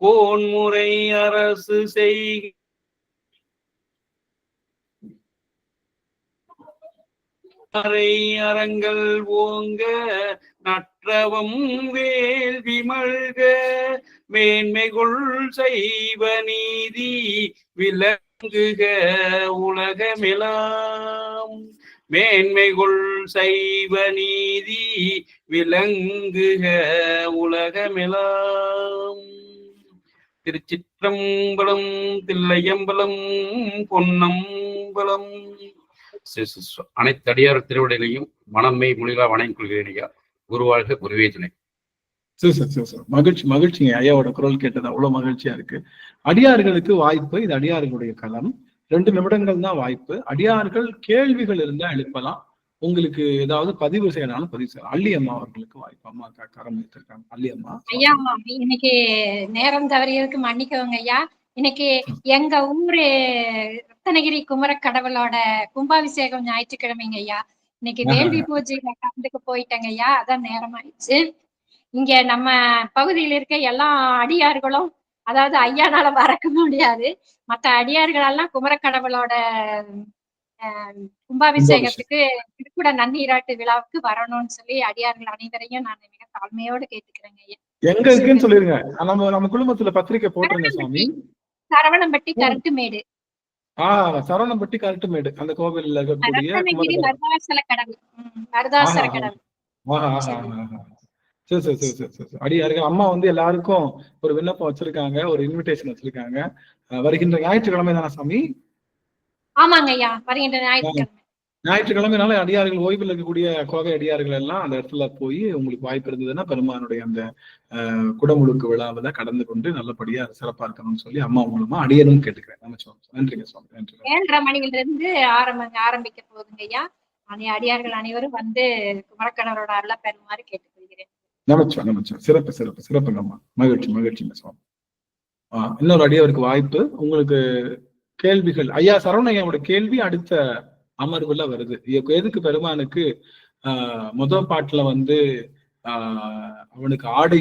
கோன்முறை அரசு செய்க அரங்கள் ஓங்க, நற்றவம் வேள்வி மல்க, மேன்மைகுள் செய்வ நீதி விளங்குக உலகமெலாம். மேன்மைகுள் செய்வ நீதி விளங்குக உலகமெலாம். திருச்சிற்றம்பலம், தில்லையம்பலம், பொன்னம்பலம். அனைத்து அடியார் திருவிடையிலையும் மனம்மை மொழிகளாக வணங்கிக் கொள்கிறேன் ஐயா. குருவாழ்க, குருவே துணை. மகிழ்ச்சிங்க. ஐயாவோட குரல் கேட்டது அவ்வளவு மகிழ்ச்சியா இருக்கு. அடியார்களுக்கு வாய்ப்பு, இது அடியார்களுடைய களம். 2 நிமிடங்கள் தான் வாய்ப்பு. அடியார்கள் கேள்விகள் இருந்தா எழுப்பலாம். உங்களுக்கு ஏதாவது பதிவு செய்யனாலும் பதிவு செய்யலாம். அள்ளி அம்மா அவர்களுக்கு வாய்ப்பு. அம்மா கரம் வைத்திருக்காங்க. அள்ளி அம்மா. ஐயா, இன்னைக்கு நேரம் தவறியதுக்கு மன்னிக்கவங்க ஐயா. இன்னைக்கு எங்க ஊரு ரத்னகிரி குமர கடவுளோட கும்பாபிஷேகம் ஞாயிற்றுக்கிழமைங்க ஐயா. இன்னைக்கு வேள்வி பூஜையில கலந்துக்கு போயிட்டேங்க ஐயா. அதான் நேரம் ஆயிடுச்சு. இங்க நம்ம பகுதியில் இருக்க எல்லா அடியார்களும், அதாவது ஐயானால மறக்க முடியாது, மத்த அடியார்கள் எல்லாம் குமரக்கடவுளோட கும்பாபிஷேகத்துக்கு திருக்குட நன்னீராட்டு விழாவுக்கு வரணும்னு சொல்லி அடியார்கள் அனைவரையும் நான் மிக தாழ்மையோடு கேட்டுக்கிறேங்க ஐயா. எங்க இருக்குன்னு சொல்லிருங்க. நம்ம குடும்பத்துல பத்திரிக்கை போட்டுருங்க சாமி. சரவணம்பட்டி கருட்டுமேடு. சரவணம்பட்டி கருட்டுமேடு அந்த கோவில்ல இருக்கக்கூடிய மருதாசல கடவுள். மருதாசல கடவுள். சரி. அடியார்கள் அம்மா எல்லாருக்கும் ஒரு விண்ணப்பம் வச்சிருக்காங்க, ஒரு இன்விடேஷன் வச்சிருக்காங்க. வருகின்ற ஞாயிற்றுக்கிழமை தானே சாமி? ஆமாங்க ஐயா, வருகின்ற ஞாயிற்றுக்கிழமைனால அடியார்கள் ஓய்வில் இருக்கக்கூடிய கோவை அடியார்கள் எல்லாம் அந்த இடத்துல போய் உங்களுக்கு வாய்ப்பு இருந்ததுன்னா பெருமானுடைய அந்த குடமுழுக்கு விழாவில கடந்து கொண்டு நல்லபடியா சிறப்பா இருக்கணும்னு சொல்லி அம்மா மூலமா அடியனும் கேட்டுக்கிறேன். நன்றிங்க சுவாமி. நன்றி. 7:30 மணியிலிருந்து ஆரம்பிக்க போகுதுங்க ஐயா. அடியார்கள் அனைவரும் குமரக்கடவுளோட அருள பெறுமாறு கேட்டுக்கொள்கிறேன். சிறப்புங்கம்மா. மகிழ்ச்சிங்க சுவாமி. இன்னொரு அடியாருக்கு வாய்ப்பு. உங்களுக்கு கேள்விகள் ஐயா சரவணையாவோட கேள்வி அடுத்த அமர்வுல வருது. எதுக்கு பெருமானுக்கு முதல் பாட்டுல அவனுக்கு ஆடை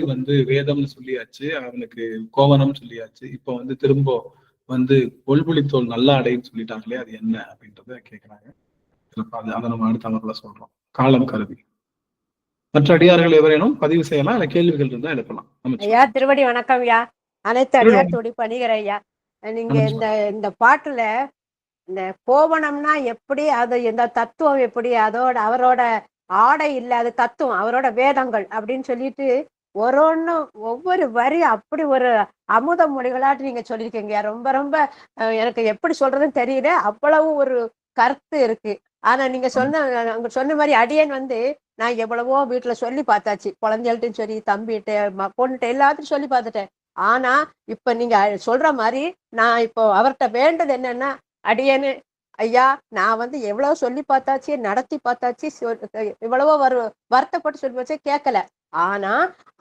வேதம்னு சொல்லியாச்சு, அவனுக்கு கோவனம் சொல்லியாச்சு. இப்ப திரும்ப பொல்புளித்தோல் நல்ல ஆடைன்னு சொல்லிட்டாங்களே, அது என்ன அப்படின்றத கேட்கிறாங்க. அதை நம்ம அடுத்த அமர்வுல சொல்றோம் காலம் கருதி. மற்ற அடியார்கள் எவரேனும் பதிவு செய்யலாம், இல்ல கேள்விகள் இருந்தா எழுப்பலாம். ஐயா திருவடி வணக்கம் ஐயா. அனைத்து அடியார் தொடி பணிகிற ஐயா. நீங்க இந்த பாட்டுல இந்த கோவணம்னா எப்படி, அது இந்த தத்துவம் எப்படி, அதோட அவரோட ஆடை இல்ல, அது தத்துவம் அவரோட வேதங்கள் அப்படின்னு சொல்லிட்டு ஒவ்வொரு வரி அப்படி ஒரு அமுத மொழிகளாட்டு நீங்க சொல்லியிருக்கீங்க. ரொம்ப ரொம்ப எனக்கு எப்படி சொல்றதுன்னு தெரியல, அவ்வளவு ஒரு கருத்து இருக்கு. ஆனா நீங்க சொன்ன மாதிரி அடியன் நான் எவ்வளவோ வீட்டுல சொல்லி பார்த்தாச்சு, குழந்தைகள்ட்டும் சரி, தம்பிகிட்ட, பொண்ணுகிட்ட எல்லாத்தையும் சொல்லி பார்த்துட்டேன். ஆனா இப்ப நீங்க சொல்ற மாதிரி நான் இப்போ அவர்கிட்ட வேண்டது என்னன்னா, அடியனு ஐயா நான் எவ்வளவு சொல்லி பார்த்தாச்சு, நடத்தி பார்த்தாச்சு, இவ்வளவோ வருத்தப்பட்டு சொல்லி வச்சு கேட்கல. ஆனா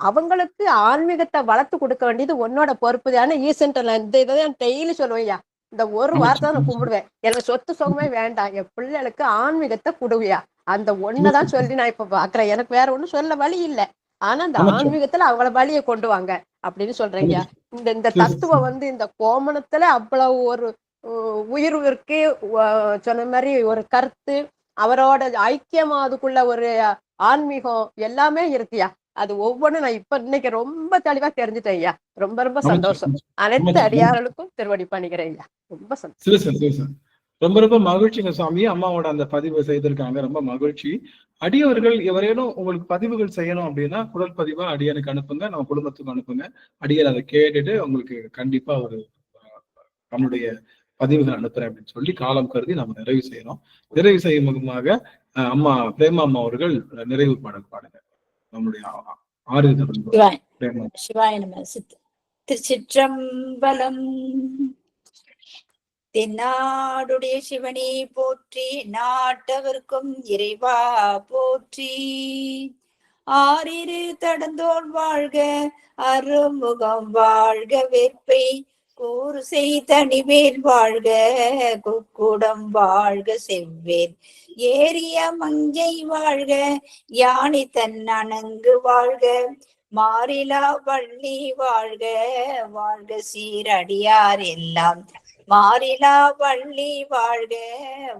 அவங்களுக்கு ஆன்மீகத்தை வளர்த்து கொடுக்க வேண்டியது உன்னோட பொறுப்பு. ஆனா ஈசன்ட்ட நான் இதை டெய்லி சொல்லுவேன் ஐயா. இந்த ஒரு வார்த்தை நான் கும்பிடுவேன், எனக்கு சொத்து சுகமே வேண்டாம், என் பிள்ளைகளுக்கு ஆன்மீகத்தை கொடுவியா, அந்த ஒண்ணுதான் சொல்லி நான் இப்ப பாக்குறேன். எனக்கு வேற ஒண்ணும் சொல்ல வழி இல்லை. ஆனா அந்த ஆன்மீகத்துல அவங்கள வழியை கொண்டு வாங்க அப்படின்னு சொல்றீங்க. இந்த தத்துவம் இந்த கோமணத்துல அவ்வளவு ஒரு உயிர் இருக்கு. சொன்ன மாதிரி ஒரு கருத்து, அவரோட ஐக்கியமா அதுக்குள்ள ஒரு ஆன்மீகம் எல்லாமே இருக்குயா. அது ஒவ்வொன்றும் நான் இப்ப இன்னைக்கு ரொம்ப தெளிவா தெரிஞ்சுட்டேன் ஐயா. ரொம்ப ரொம்ப சந்தோஷம். அனைத்து அடியார்களுக்கும் திருவடி பண்ணிக்கிறேன் ஐயா. ரொம்ப சந்தோஷம். ரொம்ப ரொம்ப மகிழ்ச்சிங்க சுவாமி. அம்மாவோட அந்த பதிவு செய்திருக்காங்க, ரொம்ப மகிழ்ச்சி. அடியவர்கள் எவரேனும் உங்களுக்கு பதிவுகள் செய்யணும் அப்படின்னா குரல் பதிவா அடியனுக்கு அனுப்புங்க, நம்ம குடும்பத்துக்கு அனுப்புங்க. அடியர் அதை கேட்டுட்டு உங்களுக்கு கண்டிப்பா ஒரு நம்மளுடைய பதிவுகள் அனுப்புறேன் அப்படின்னு சொல்லி காலம் கருதி நம்ம நிறைவு செய்யறோம். நிறைவு செய்யும் முகமாக அம்மா பிரேமா அம்மா அவர்கள் நிறைவு பாடல் பாடுங்க. நம்மளுடைய திருச்சிற்றம்பலம். தென்னாடுடைய சிவனே போற்றி, நாட்டவர்க்கும் இறைவா போற்றி. ஆறிரு தடந்தோள் வாழ்க, அருமுகம் வாழ்க, வேற்பை கூறுசை தனிவேல் வாழ்க, குக்குடம் வாழ்க, செவ்வேல் ஏரிய மங்கை வாழ்க, யானை தன் அணங்கு வாழ்க, மாறிலா வள்ளி வாழ்க, வாழ்க சீரடியார் எல்லாம், மாறிலா வள்ளி வாழ்க,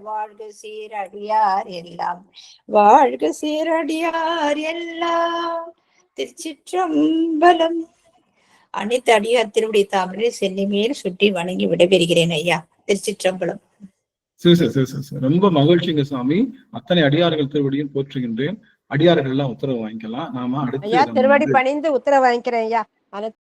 வாழ்க சீரடியார் எல்லாம், வாழ்க சீரடியார் எல்லாம். திருச்சிற்றம்பலம். அனைத்து அடியார் திருவடி தாமரை சென்னி மேல் சுற்றி வணங்கி விடைபெறுகிறேன் ஐயா. திருச்சிற்றம்பலம். ரொம்ப மகிழ்ச்சிங்க சுவாமி. அத்தனை அடியார்கள் திருவடியும் போற்றுகின்றேன். அடியார்கள் எல்லாம் உத்தரவு வாங்கிக்கலாம். நாம அடுத்து திருவடி பணிந்து உத்தரவு வாங்கிக்கிறேன் ஐயா.